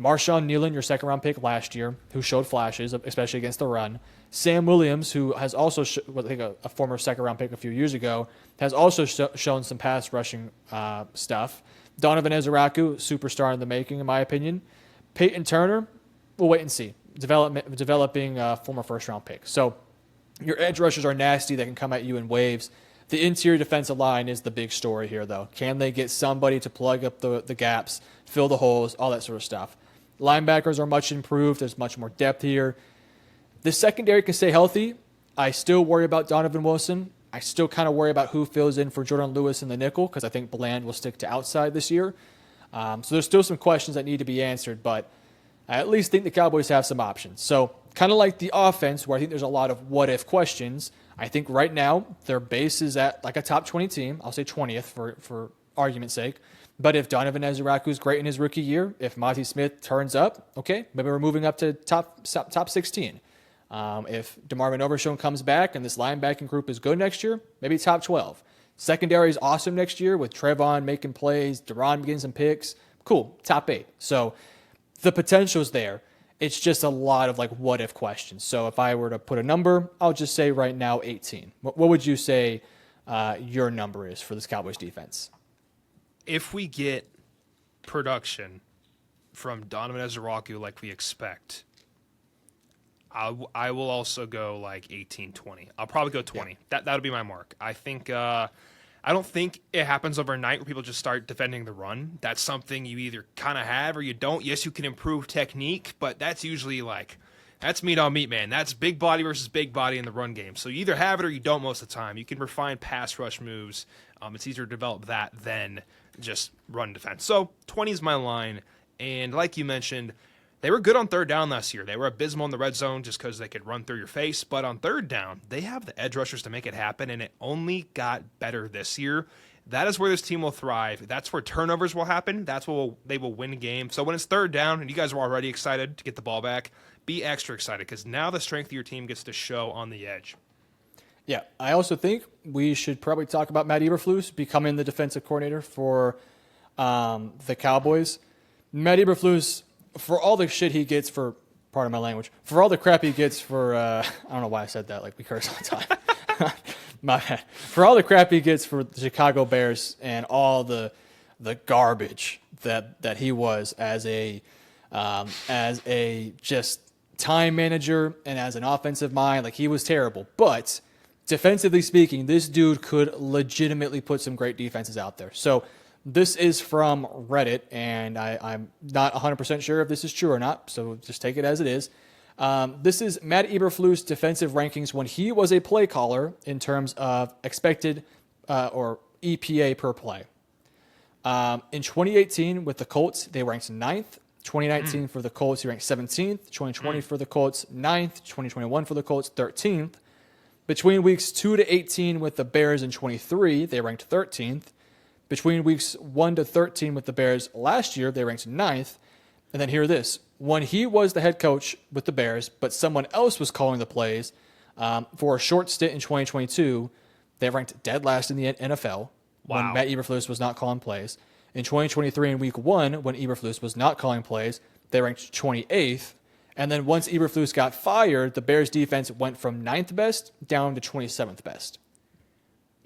Marshawn Nealon, your second-round pick last year, who showed flashes, especially against the run. Sam Williams, who has also, I think a former second-round pick a few years ago, has also shown some pass rushing stuff. Donovan Ezraku, superstar in the making, in my opinion. Peyton Turner, we'll wait and see. Developing former first-round pick. So your edge rushers are nasty. They can come at you in waves. The interior defensive line is the big story here, though. Can they get somebody to plug up the gaps, fill the holes, all that sort of stuff? Linebackers are much improved. There's much more depth here. The secondary can stay healthy. I still worry about Donovan Wilson. I still kind of worry about who fills in for Jordan Lewis in the nickel because I think Bland will stick to outside this year. So there's still some questions that need to be answered, but I at least think the Cowboys have some options. So kind of like the offense where I think there's a lot of what-if questions, I think right now their base is at like a top 20 team. I'll say 20th for argument's sake. But if Donovan Ezraku is great in his rookie year, if Mozzie Smith turns up, okay, maybe we're moving up to top 16. If DeMarvin Overshown comes back and this linebacking group is good next year, maybe top 12. Secondary is awesome next year with Trevon making plays, Deron getting some picks. Cool, top 8. So the potential's there. It's just a lot of like what if questions. So if I were to put a number, I'll just say right now 18. What would you say your number is for this Cowboys defense? If we get production from Donovan Ezeraku like we expect, I will also go like 18, 20. I'll probably go 20. Yeah. That'll be my mark. I think I don't think it happens overnight where people just start defending the run. That's something you either kind of have or you don't. Yes, you can improve technique, but that's usually like, that's meat on meat, man. That's big body versus big body in the run game. So you either have it or you don't most of the time. You can refine pass rush moves. It's easier to develop that than just run defense. So 20 is my line. And like you mentioned, they were good on third down last year. They were abysmal in the red zone just because they could run through your face. But on third down, they have the edge rushers to make it happen, and it only got better this year. That is where this team will thrive. That's where turnovers will happen. That's where they will win games. So when it's third down, and you guys are already excited to get the ball back, be extra excited because now the strength of your team gets to show on the edge. Yeah, I also think we should probably talk about Matt Eberflus becoming the defensive coordinator for the Cowboys. Matt Eberflus, for all the shit he gets for, pardon my language, for all the crap he gets for, I don't know why I said that, like we curse all the time. My bad. For all the crap he gets for the Chicago Bears and all the garbage that he was as a just time manager and as an offensive mind, like he was terrible. But defensively speaking, this dude could legitimately put some great defenses out there. So this is from Reddit, and I'm not 100% sure if this is true or not, so just take it as it is. This is Matt Eberflus' defensive rankings when he was a play caller in terms of expected or EPA per play. In 2018 with the Colts, they ranked 9th. 2019 for the Colts, he ranked 17th. 2020 for the Colts, 9th. 2021 for the Colts, 13th. Between weeks 2 to 18 with the Bears in 23, they ranked 13th. Between weeks 1 to 13 with the Bears last year, they ranked 9th. And then hear this. When he was the head coach with the Bears, but someone else was calling the plays for a short stint in 2022, they ranked dead last in the NFL when Matt Eberflus was not calling plays. In 2023 in week 1, when Eberflus was not calling plays, they ranked 28th. And then once Eberflus got fired, the Bears defense went from 9th best down to 27th best.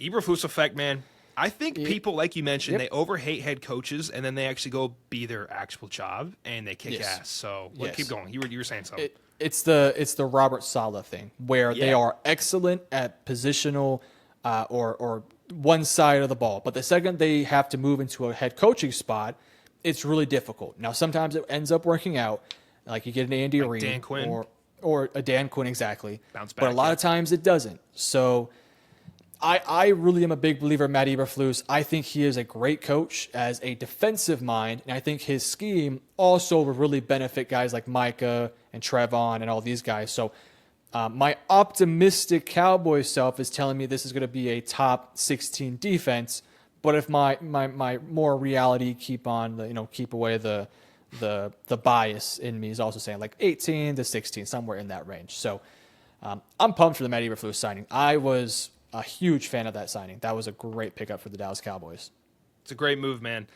Eberflus effect, man. I think people, like you mentioned, they overhate head coaches, and then they actually go be their actual job, and they kick ass. So keep going. You were saying something. It's the Robert Saleh thing, where they are excellent at positional or one side of the ball. But the second they have to move into a head coaching spot, it's really difficult. Now, sometimes it ends up working out, like you get an Andy Reid Dan Quinn. or a Dan Quinn, exactly. Bounce back, but a lot of times it doesn't. So I really am a big believer in Matt Eberflus. I think he is a great coach as a defensive mind, and I think his scheme also will really benefit guys like Micah and Trevon and all these guys. So my optimistic Cowboys self is telling me this is going to be a top 16 defense, but if my more reality keep away the bias in me is also saying like 18 to 16, somewhere in that range. So I'm pumped for the Matt Eberflus signing. I was a huge fan of that signing. That was a great pickup for the Dallas Cowboys. It's a great move, man.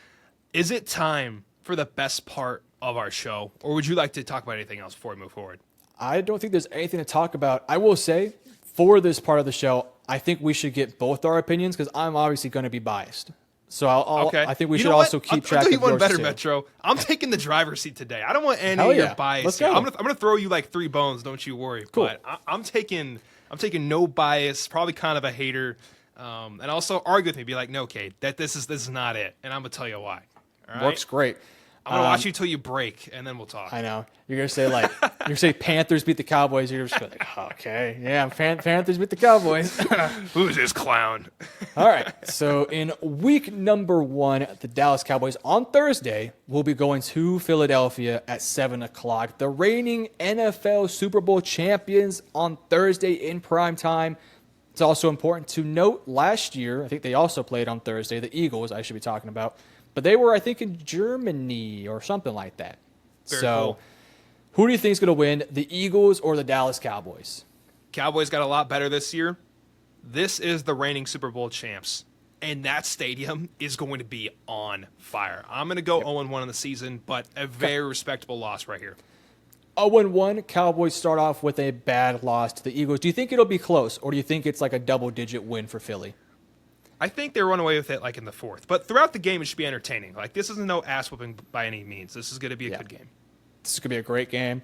Is it time for the best part of our show, or would you like to talk about anything else before we move forward? I don't think there's anything to talk about. I will say, for this part of the show, I think we should get both our opinions because I'm obviously going to be biased. So I think we should also keep track of yours one better, too. Metro. I'm taking the driver's seat today. I don't want any of your bias. Let's go. I'm gonna throw you like 3 bones. Don't you worry. Cool. But I'm taking no bias. Probably kind of a hater, and also argue with me. Be like, no, Cade, that this is not it, and I'm gonna tell you why. All right? Works great. I'm gonna watch you till you break, and then we'll talk. I know you're gonna say Panthers beat the Cowboys. You're just gonna be like, okay, yeah, Panthers beat the Cowboys. Who's this clown? All right. So in week number 1, the Dallas Cowboys on Thursday will be going to Philadelphia at 7:00. The reigning NFL Super Bowl champions on Thursday in prime time. It's also important to note last year, I think they also played on Thursday, the Eagles I should be talking about. But they were, I think, in Germany or something like that. Very cool. Who do you think is going to win, the Eagles or the Dallas Cowboys? Cowboys got a lot better this year. This is the reigning Super Bowl champs, and that stadium is going to be on fire. I'm going to go 0-1 on the season, but a very respectable loss right here. 0-1, Cowboys start off with a bad loss to the Eagles. Do you think it'll be close, or do you think it's like a double-digit win for Philly? I think they run away with it like in the fourth. But throughout the game, it should be entertaining. Like, this isn't no ass-whooping by any means. This is going to be a good game. This is going to be a great game.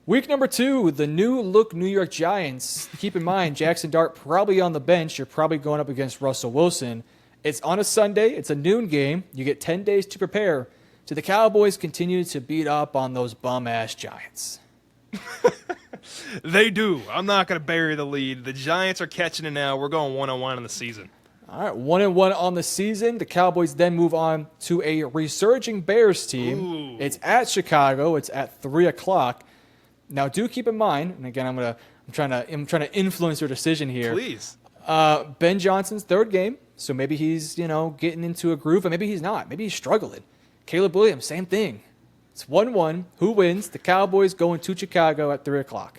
Week number 2, the new-look New York Giants. Keep in mind, Jackson Dart probably on the bench. You're probably going up against Russell Wilson. It's on a Sunday. It's a noon game. You get 10 days to prepare. Do the Cowboys continue to beat up on those bum-ass Giants? They do. I'm not going to bury the lead. The Giants are catching it now. We're going 1-1 in the season. All right, 1-1 on the season. The Cowboys then move on to a resurging Bears team. Ooh. It's at Chicago. It's at 3:00. Now, do keep in mind, and again, I'm trying to influence your decision here. Please. Ben Johnson's third game, so maybe he's getting into a groove, and maybe he's not. Maybe he's struggling. Caleb Williams, same thing. It's 1-1. Who wins? The Cowboys going to Chicago at 3:00.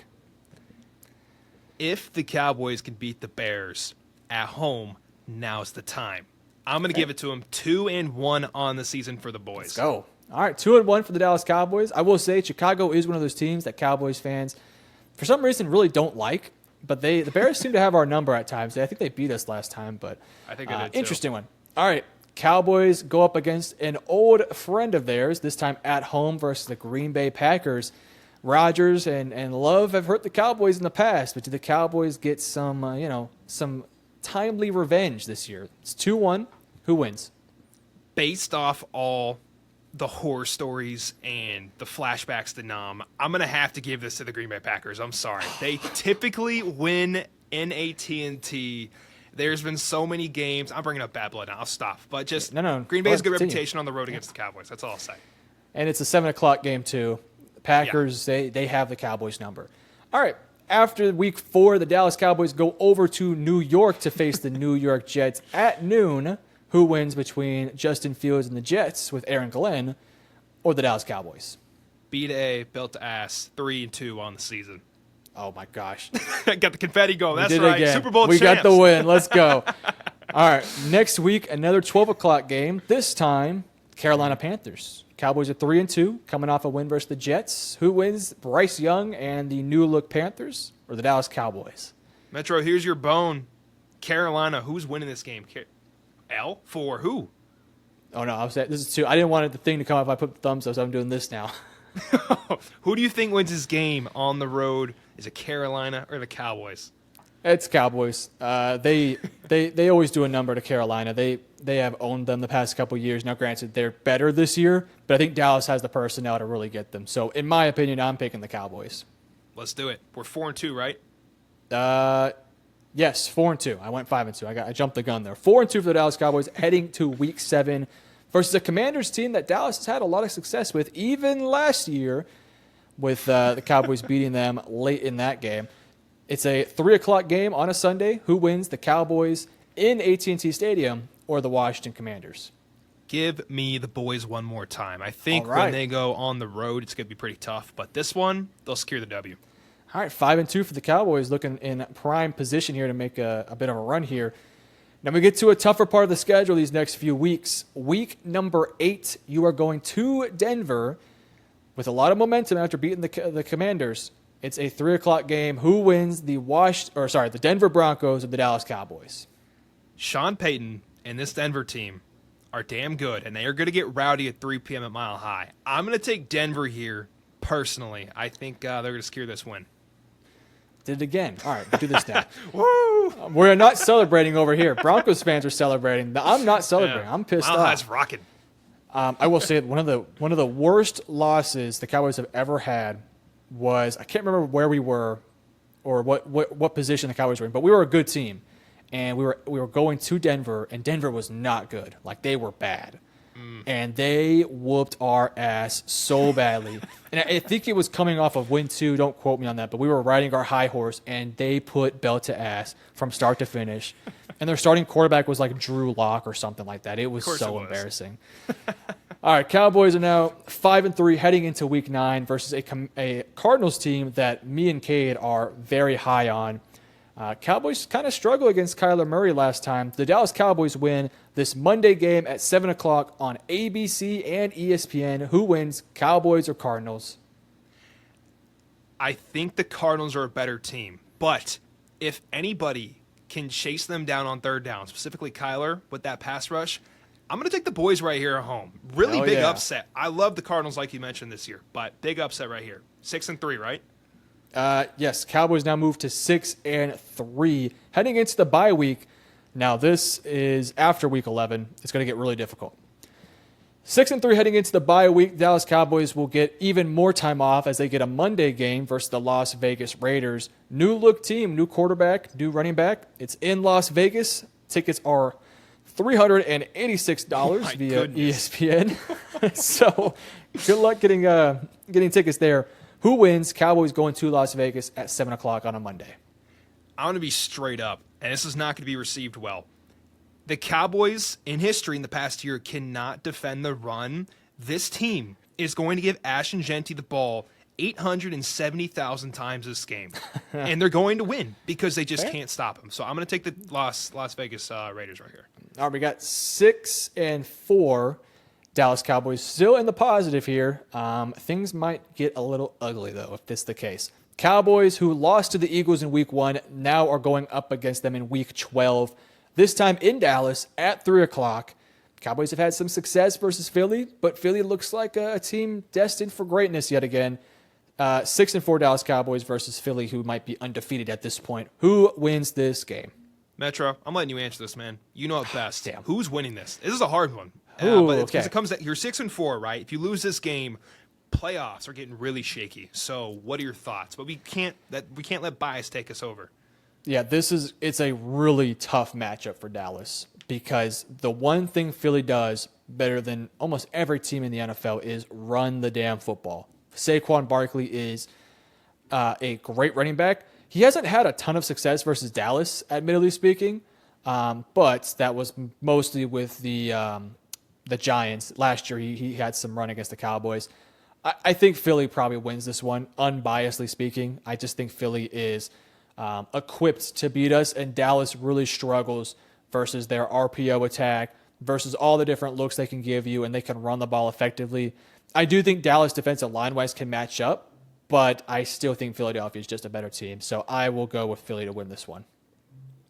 If the Cowboys can beat the Bears at home, now's the time. I'm going to give it to them 2-1 on the season for the boys. Let's go. All right, 2-1 for the Dallas Cowboys. I will say Chicago is one of those teams that Cowboys fans, for some reason, really don't like. But the Bears seem to have our number at times. I think they beat us last time, but I think they did too. Interesting one. All right, Cowboys go up against an old friend of theirs, this time at home versus the Green Bay Packers. Rodgers and Love have hurt the Cowboys in the past, but do the Cowboys get some timely revenge this year? It's 2-1. Who wins? Based off all the horror stories and the flashbacks to Nam, I'm going to have to give this to the Green Bay Packers. I'm sorry. They typically win in AT&T. There's been so many games. I'm bringing up bad blood now. I'll stop. But just Green Bay has a good reputation on the road against the Cowboys. That's all I'll say. And it's a 7:00 game, too. Packers, they have the Cowboys number. All right. After week 4, the Dallas Cowboys go over to New York to face the New York Jets at noon. Who wins between Justin Fields and the Jets with Aaron Glenn, or the Dallas Cowboys? B-to-A, built to ass, 3-2 on the season. Oh, my gosh. Got the confetti going. That's did right. Again. Super Bowl we champs. got the win. Let's go. All right. Next week, another 12:00 game. This time, Carolina Panthers. Cowboys are 3-2, coming off a win versus the Jets. Who wins? Bryce Young and the new-look Panthers, or the Dallas Cowboys? Metro, here's your bone. Carolina, who's winning this game? L for who? Oh, no, this is 2. I didn't want the thing to come up if I put the thumbs up, so I'm doing this now. Who do you think wins this game on the road? Is it Carolina or the Cowboys? It's Cowboys. They always do a number to Carolina. They have owned them the past couple of years. Now, granted, they're better this year, but I think Dallas has the personnel to really get them. So, in my opinion, I'm picking the Cowboys. Let's do it. We're 4-2, right? Yes, 4-2. I went 5-2. I jumped the gun there. 4-2 for the Dallas Cowboys, heading to Week 7 versus a Commanders team that Dallas has had a lot of success with, even last year, with the Cowboys beating them late in that game. It's a 3:00 game on a Sunday. Who wins? The Cowboys in AT&T Stadium or the Washington Commanders? Give me the boys one more time. I think when they go on the road, it's going to be pretty tough. But this one, they'll secure the W. All right, 5-2 for the Cowboys, looking in prime position here to make a bit of a run here. Now we get to a tougher part of the schedule these next few weeks. Week number 8, you are going to Denver with a lot of momentum after beating the Commanders. It's a 3:00 game. Who wins? The Denver Broncos or the Dallas Cowboys? Sean Payton and this Denver team are damn good, and they are going to get rowdy at 3 p.m. at Mile High. I'm going to take Denver here personally. I think they're going to secure this win. Did it again. All right, we'll do this now. Woo! We're not celebrating over here. Broncos fans are celebrating. I'm not celebrating. Yeah. I'm pissed off. Mile High's rocking. I will say one of the worst losses the Cowboys have ever had was, I can't remember where we were or what position the Cowboys were in, but we were a good team, and we were going to Denver, and Denver was not good. Like, they were bad. And they whooped our ass so badly. And I think it was coming off of win 2. Don't quote me on that. But we were riding our high horse, and they put belt to ass from start to finish. And their starting quarterback was like Drew Lock or something like that. It was so embarrassing. All right, Cowboys are now 5-3 heading into Week 9 versus a Cardinals team that me and Cade are very high on. Cowboys kind of struggled against Kyler Murray last time. The Dallas Cowboys win this Monday game at 7 o'clock on ABC and ESPN. Who wins, Cowboys or Cardinals? I think the Cardinals are a better team, but if anybody can chase them down on third down, specifically Kyler with that pass rush, I'm going to take the boys right here at home. Really big upset. I love the Cardinals like you mentioned this year, but big upset right here. 6-3, right? Yes, Cowboys now move to 6-3, heading into the bye week. Now this is after Week 11. It's going to get really difficult. 6-3 heading into the bye week. Dallas Cowboys will get even more time off as they get a Monday game versus the Las Vegas Raiders. New look team, new quarterback, new running back. It's in Las Vegas. Tickets are $386 via ESPN. So good luck getting tickets there. Who wins? Cowboys going to Las Vegas at 7 o'clock on a Monday. I'm going to be straight up, and this is not going to be received well. The Cowboys, in history in the past year, cannot defend the run. This team is going to give Ashton Jeanty the ball 870,000 times this game. And they're going to win because they just can't stop him. So I'm going to take the Las Vegas Raiders right here. All right, we got 6-4. Dallas Cowboys still in the positive here. Things might get a little ugly, though, if this is the case. Cowboys, who lost to the Eagles in Week 1, now are going up against them in Week 12. This time in Dallas at 3 o'clock. Cowboys have had some success versus Philly, but Philly looks like a team destined for greatness yet again. 6-4 Dallas Cowboys versus Philly, who might be undefeated at this point. Who wins this game? Metro, I'm letting you answer this, man. You know it best. Damn. Who's winning this? This is a hard one. Because it comes that you're 6-4, right? If you lose this game, playoffs are getting really shaky. So, what are your thoughts? But we can't let bias take us over. Yeah, it's a really tough matchup for Dallas because the one thing Philly does better than almost every team in the NFL is run the damn football. Saquon Barkley is a great running back. He hasn't had a ton of success versus Dallas, admittedly speaking, but that was mostly with the Giants. Last year, he had some run against the Cowboys. I think Philly probably wins this one, unbiasedly speaking. I just think Philly is equipped to beat us, and Dallas really struggles versus their RPO attack, versus all the different looks they can give you, and they can run the ball effectively. I do think Dallas defensive line-wise can match up, but I still think Philadelphia is just a better team. So I will go with Philly to win this one.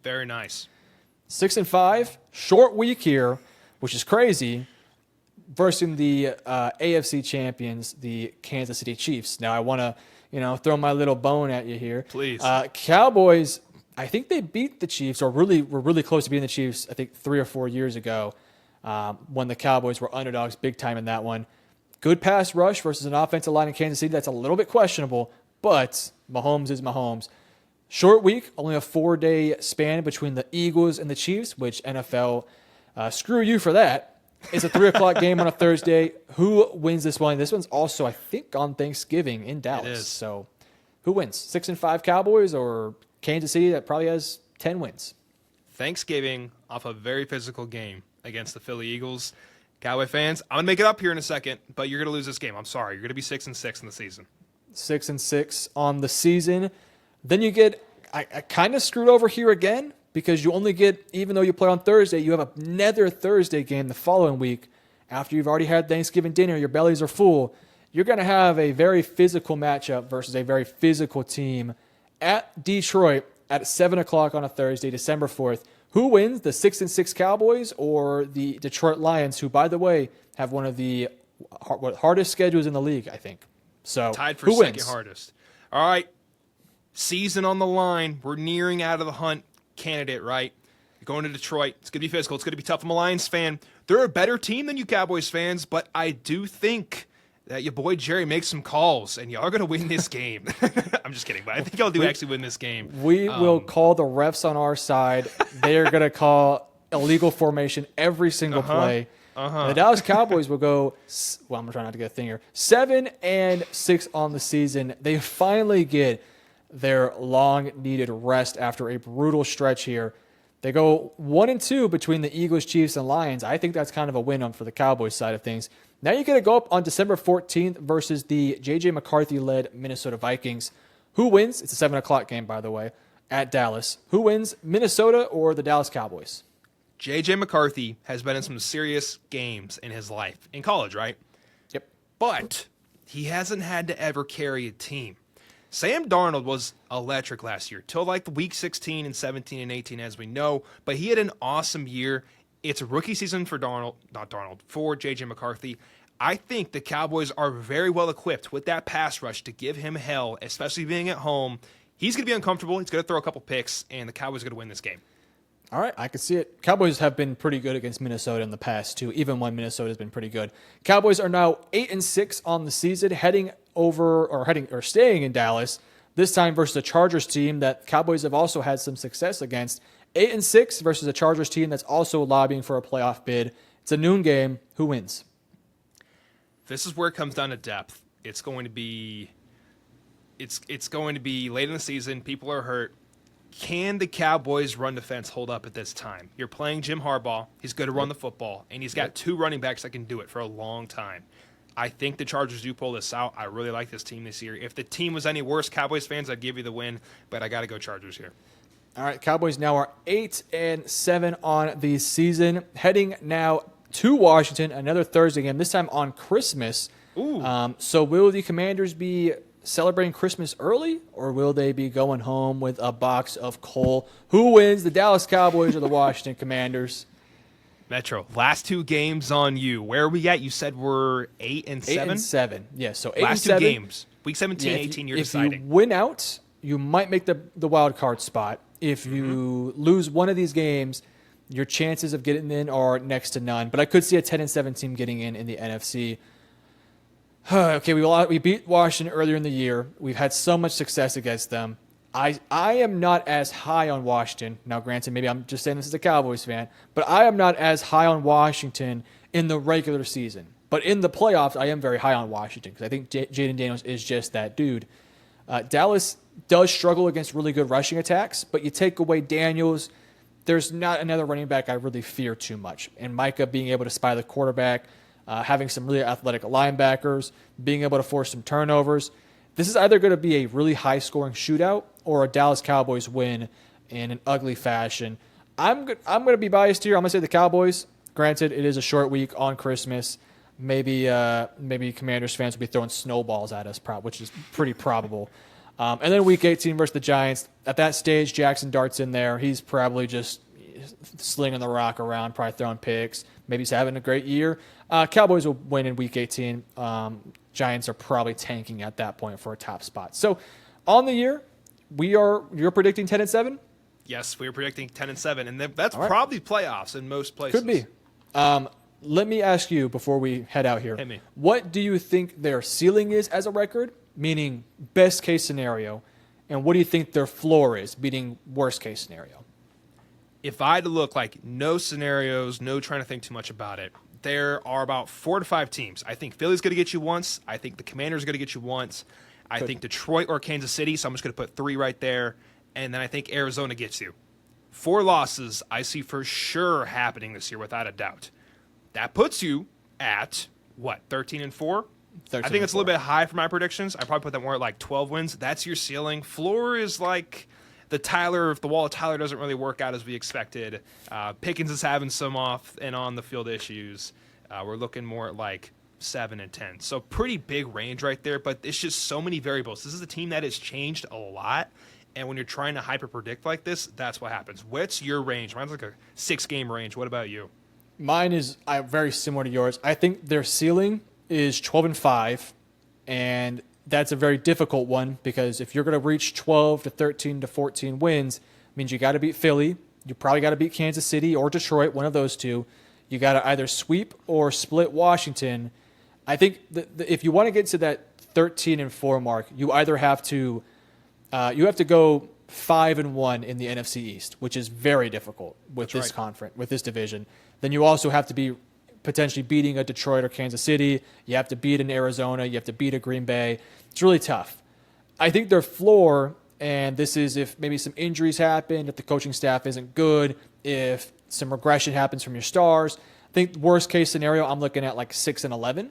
Very nice. 6-5, short week here, which is crazy, versus the AFC champions, the Kansas City Chiefs. Now I want to, throw my little bone at you here. Please. Cowboys, I think they beat the Chiefs, or were really close to beating the Chiefs, I think 3 or 4 years ago, when the Cowboys were underdogs big time in that one. Good pass rush versus an offensive line in Kansas City. That's a little bit questionable, but Mahomes is Mahomes. Short week, only a 4-day span between the Eagles and the Chiefs, which NFL, screw you for that. It's a 3 o'clock game on a Thursday. Who wins this one? This one's also, I think, on Thanksgiving in Dallas. It is. So who wins? 6-5 Cowboys or Kansas City that probably has 10 wins? Thanksgiving off a very physical game against the Philly Eagles. Cowboy fans, I'm going to make it up here in a second, but you're going to lose this game. I'm sorry. You're going to be 6-6 in the season. 6-6 on the season. Then you get I kind of screwed over here again because you only get, even though you play on Thursday, you have another Thursday game the following week. After you've already had Thanksgiving dinner, your bellies are full. You're going to have a very physical matchup versus a very physical team at Detroit at 7 o'clock on a Thursday, December 4th. Who wins, the 6-6 Cowboys or the Detroit Lions, who, by the way, have one of the hardest schedules in the league, I think. So, tied for who second wins? hardest. All right, season on the line. We're nearing out of the hunt candidate, right? You're going to Detroit. It's going to be physical. It's going to be tough. I'm a Lions fan. They're a better team than you Cowboys fans, but I do think that your boy Jerry makes some calls, and y'all are going to win this game. I'm just kidding, but I think y'all do actually win this game. We will call the refs on our side. They're going to call illegal formation every single play. The Dallas Cowboys will go, well, I'm trying not to get a thing here, 7-6 on the season. They finally get their long-needed rest after a brutal stretch here. They go 1-2 between the Eagles, Chiefs, and Lions. I think that's kind of a win for the Cowboys side of things. Now you get to go up on December 14th versus the J.J. McCarthy-led Minnesota Vikings. Who wins? It's a 7 o'clock game, by the way, at Dallas. Who wins, Minnesota or the Dallas Cowboys? J.J. McCarthy has been in some serious games in his life. In college, right? Yep. But he hasn't had to ever carry a team. Sam Darnold was electric last year, till like the week 16 and 17 and 18, as we know. But he had an awesome year. It's a rookie season for for J.J. McCarthy. I think the Cowboys are very well equipped with that pass rush to give him hell, especially being at home. He's going to be uncomfortable. He's going to throw a couple picks, and the Cowboys are going to win this game. All right, I can see it. Cowboys have been pretty good against Minnesota in the past, too, even when Minnesota's been pretty good. Cowboys are now 8-6 on the season, staying in Dallas, this time versus a Chargers team that Cowboys have also had some success against. 8-6 versus a Chargers team that's also lobbying for a playoff bid. It's a noon game. Who wins? This is where it comes down to depth. It's going to be late in the season. People are hurt. Can the Cowboys' run defense hold up at this time? You're playing Jim Harbaugh. He's good to run the football, and he's got two running backs that can do it for a long time. I think the Chargers do pull this out. I really like this team this year. If the team was any worse, Cowboys fans, I'd give you the win, but I got to go Chargers here. All right, Cowboys now are 8-7 on the season, heading now to Washington, another Thursday game, this time on Christmas. Ooh. So will the Commanders be celebrating Christmas early, or will they be going home with a box of coal? Who wins, the Dallas Cowboys or the Washington Commanders? Metro, last two games on you. Where are we at? You said we're 8-7? 8-7, yeah. So 8-7. Last two games. Week 17, 18, you're deciding. If you win out, you might make the wild card spot. If you lose one of these games, your chances of getting in are next to none. But I could see a 10-7 team getting in the NFC. Okay, we beat Washington earlier in the year. We've had so much success against them. I am not as high on Washington. Now, granted, maybe I'm just saying this as a Cowboys fan, but I am not as high on Washington in the regular season. But in the playoffs, I am very high on Washington because I think Jaden Daniels is just that dude. Dallas does struggle against really good rushing attacks, but you take away Daniels, there's not another running back I really fear too much. And Micah being able to spy the quarterback, having some really athletic linebackers, being able to force some turnovers. This is either going to be a really high-scoring shootout or a Dallas Cowboys win in an ugly fashion. I'm going to be biased here. I'm going to say the Cowboys. Granted, it is a short week on Christmas. Maybe Commanders fans will be throwing snowballs at us, which is pretty probable. And then Week 18 versus the Giants. At that stage, Jackson Dart's in there. He's probably just slinging the rock around, probably throwing picks. Maybe he's having a great year. Cowboys will win in Week 18. Giants are probably tanking at that point for a top spot. So on the year, you're predicting 10-7? Yes, we are predicting 10-7, and that's right. Probably playoffs in most places. Could be. Let me ask you before we head out here. Hit me. What do you think their ceiling is as a record, meaning best case scenario, and what do you think their floor is, meaning worst case scenario? If I had to look like no scenarios, no trying to think too much about it, there are about 4 to 5 teams. I think Philly's going to get you once. I think the Commanders are going to get you once. I think Detroit or Kansas City, so I'm just going to put 3 right there. And then I think Arizona gets you. 4 losses I see for sure happening this year without a doubt. That puts you at, what, 13-4? I think it's a little bit high for my predictions. I probably put that more at like 12 wins. That's your ceiling. Floor is like if the wall of Tyler doesn't really work out as we expected. Pickens is having some off and on the field issues. We're looking more at like 7-10. So pretty big range right there, but it's just so many variables. This is a team that has changed a lot. And when you're trying to hyper predict like this, that's what happens. What's your range? Mine's like a 6-game range. What about you? Mine is very similar to yours. I think their ceiling is 12-5, and that's a very difficult one because if you're going to reach 12 to 13 to 14 wins, it means you got to beat Philly. You probably got to beat Kansas City or Detroit, one of those two. You got to either sweep or split Washington. I think if you want to get to that 13-4 mark, you either have to go 5-1 in the NFC East, which is very difficult with this conference, with this division. Then you also have to be potentially beating a Detroit or Kansas City. You have to beat an Arizona. You have to beat a Green Bay. It's really tough. I think their floor, and this is if maybe some injuries happen, if the coaching staff isn't good, if some regression happens from your stars, I think worst case scenario, I'm looking at like 6-11,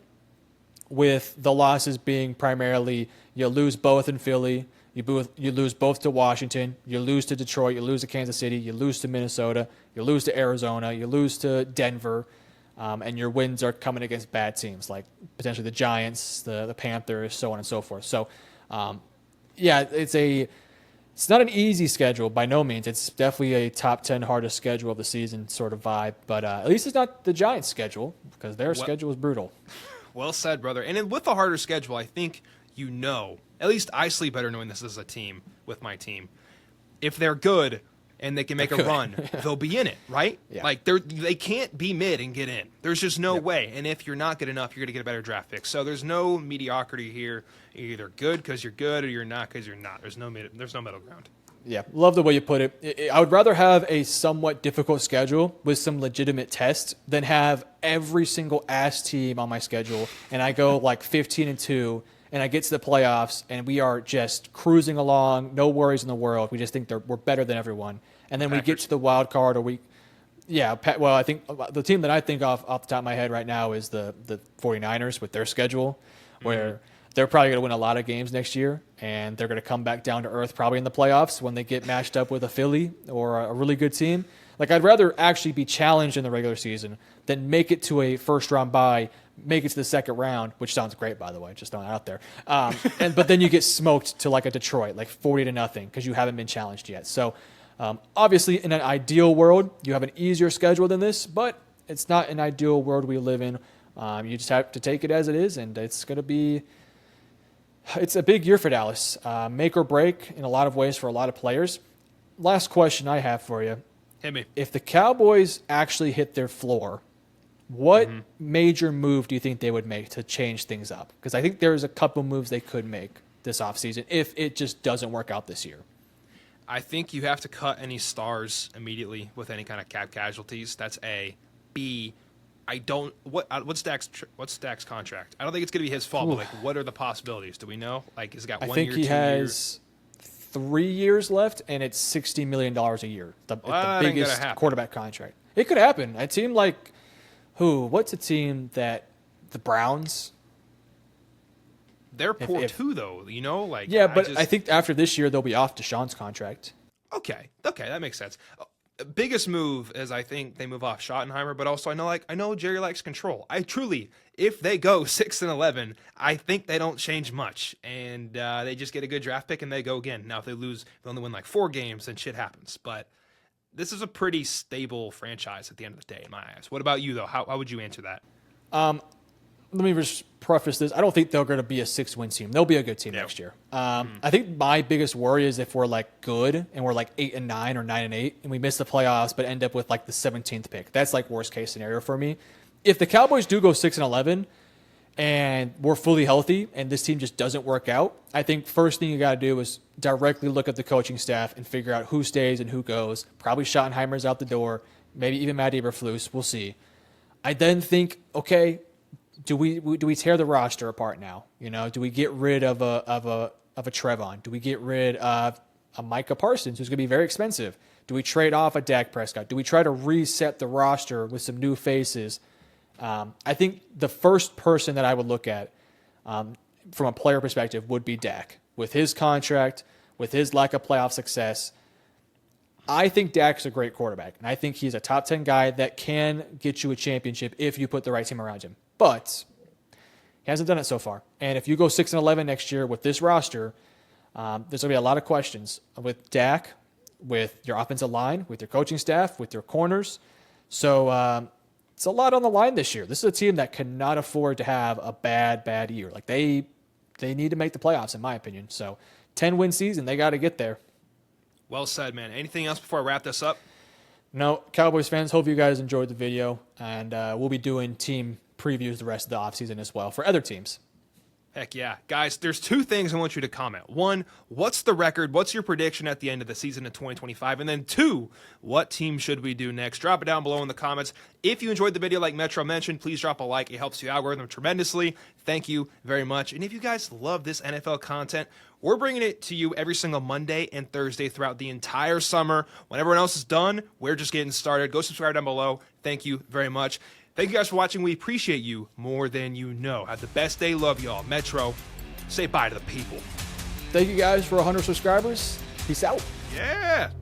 with the losses being primarily you lose both in Philly, you lose both to Washington, you lose to Detroit, you lose to Kansas City, you lose to Minnesota, you lose to Arizona, you lose to Denver, and your wins are coming against bad teams like potentially the Giants, the Panthers, so on and so forth. So, yeah, it's not an easy schedule by no means. It's definitely a top 10 hardest schedule of the season sort of vibe, but at least it's not the Giants' schedule because their schedule is brutal. Well said, brother. And then with the harder schedule, I think at least I sleep better knowing this is a team with my team. If they're good and they can make a run, they'll be in it, right? Yeah. Like they can't be mid and get in. There's just no way. And if you're not good enough, you're going to get a better draft pick. So there's no mediocrity here. You're either good because you're good or you're not because you're not. There's no middle ground. Yeah, love the way you put it. I would rather have a somewhat difficult schedule with some legitimate tests than have every single ass team on my schedule and I go like 15-2 and I get to the playoffs and we are just cruising along, no worries in the world. We just think we're better than everyone. And then we get to the wild card I think the team that I think off the top of my head right now is the 49ers with their schedule where they're probably going to win a lot of games next year, and they're going to come back down to earth probably in the playoffs when they get matched up with a Philly or a really good team. Like, I'd rather actually be challenged in the regular season than make it to a first-round bye, make it to the second round, which sounds great, by the way, just throwing it out there. But then you get smoked to like a Detroit, like 40-0, because you haven't been challenged yet. So, obviously, in an ideal world, you have an easier schedule than this, but it's not an ideal world we live in. You just have to take it as it is, and it's going to be... It's a big year for Dallas, make or break in a lot of ways for a lot of players. Last question I have for you. Hit me. If the Cowboys actually hit their floor, what major move do you think they would make to change things up? Because I think there's a couple moves they could make this offseason if it just doesn't work out this year. I think you have to cut any stars immediately with any kind of cap casualties. That's A. B. What's Dak's contract? I don't think it's going to be his fault, but like, what are the possibilities? Do we know? Like, he's got 1 year, 2 years. I think he has 3 years left, and it's $60 million a year. The biggest quarterback contract. It could happen. A team like what's a team that the Browns? They're poor too, though. Like, yeah, but I think after this year they'll be off Deshaun's contract. Okay, that makes sense. Biggest move is I think they move off Schottenheimer, but also I know Jerry likes control. If they go 6-11, I think they don't change much, and they just get a good draft pick and they go again. Now if they only win like 4 games, then shit happens. But this is a pretty stable franchise at the end of the day, in my eyes. What about you though? How would you answer that? Let me just preface this. I don't think they're going to be a 6-win team. They'll be a good team next year. I think my biggest worry is if we're like good and we're like 8-9 or 9-8 and we miss the playoffs but end up with like the 17th pick. That's like worst case scenario for me. If the Cowboys do go 6-11 and we're fully healthy and this team just doesn't work out, I think first thing you got to do is directly look at the coaching staff and figure out who stays and who goes. Probably Schottenheimer's out the door. Maybe even Matt Eberflus. We'll see. I then think, okay, do we tear the roster apart now? Do we get rid of a Trevon? Do we get rid of a Micah Parsons, who's going to be very expensive? Do we trade off a Dak Prescott? Do we try to reset the roster with some new faces? I think the first person that I would look at from a player perspective would be Dak. With his contract, with his lack of playoff success, I think Dak's a great quarterback, and I think he's a top 10 guy that can get you a championship if you put the right team around him. But he hasn't done it so far. And if you go 6-11 next year with this roster, there's going to be a lot of questions with Dak, with your offensive line, with your coaching staff, with your corners. So it's a lot on the line this year. This is a team that cannot afford to have a bad year. Like they need to make the playoffs, in my opinion. So 10-win season, they got to get there. Well said, man. Anything else before I wrap this up? No, Cowboys fans, hope you guys enjoyed the video, and we'll be doing team previews the rest of the offseason as well for other teams. Heck yeah. Guys, there's 2 things I want you to comment. 1, what's the record? What's your prediction at the end of the season in 2025? And then 2, what team should we do next? Drop it down below in the comments. If you enjoyed the video like Metro mentioned, please drop a like. It helps the algorithm tremendously. Thank you very much. And if you guys love this NFL content, we're bringing it to you every single Monday and Thursday throughout the entire summer. When everyone else is done, we're just getting started. Go subscribe down below. Thank you very much. Thank you guys for watching. We appreciate you more than you know. Have the best day. Love y'all. Metro, say bye to the people. Thank you guys for 100 subscribers. Peace out. Yeah.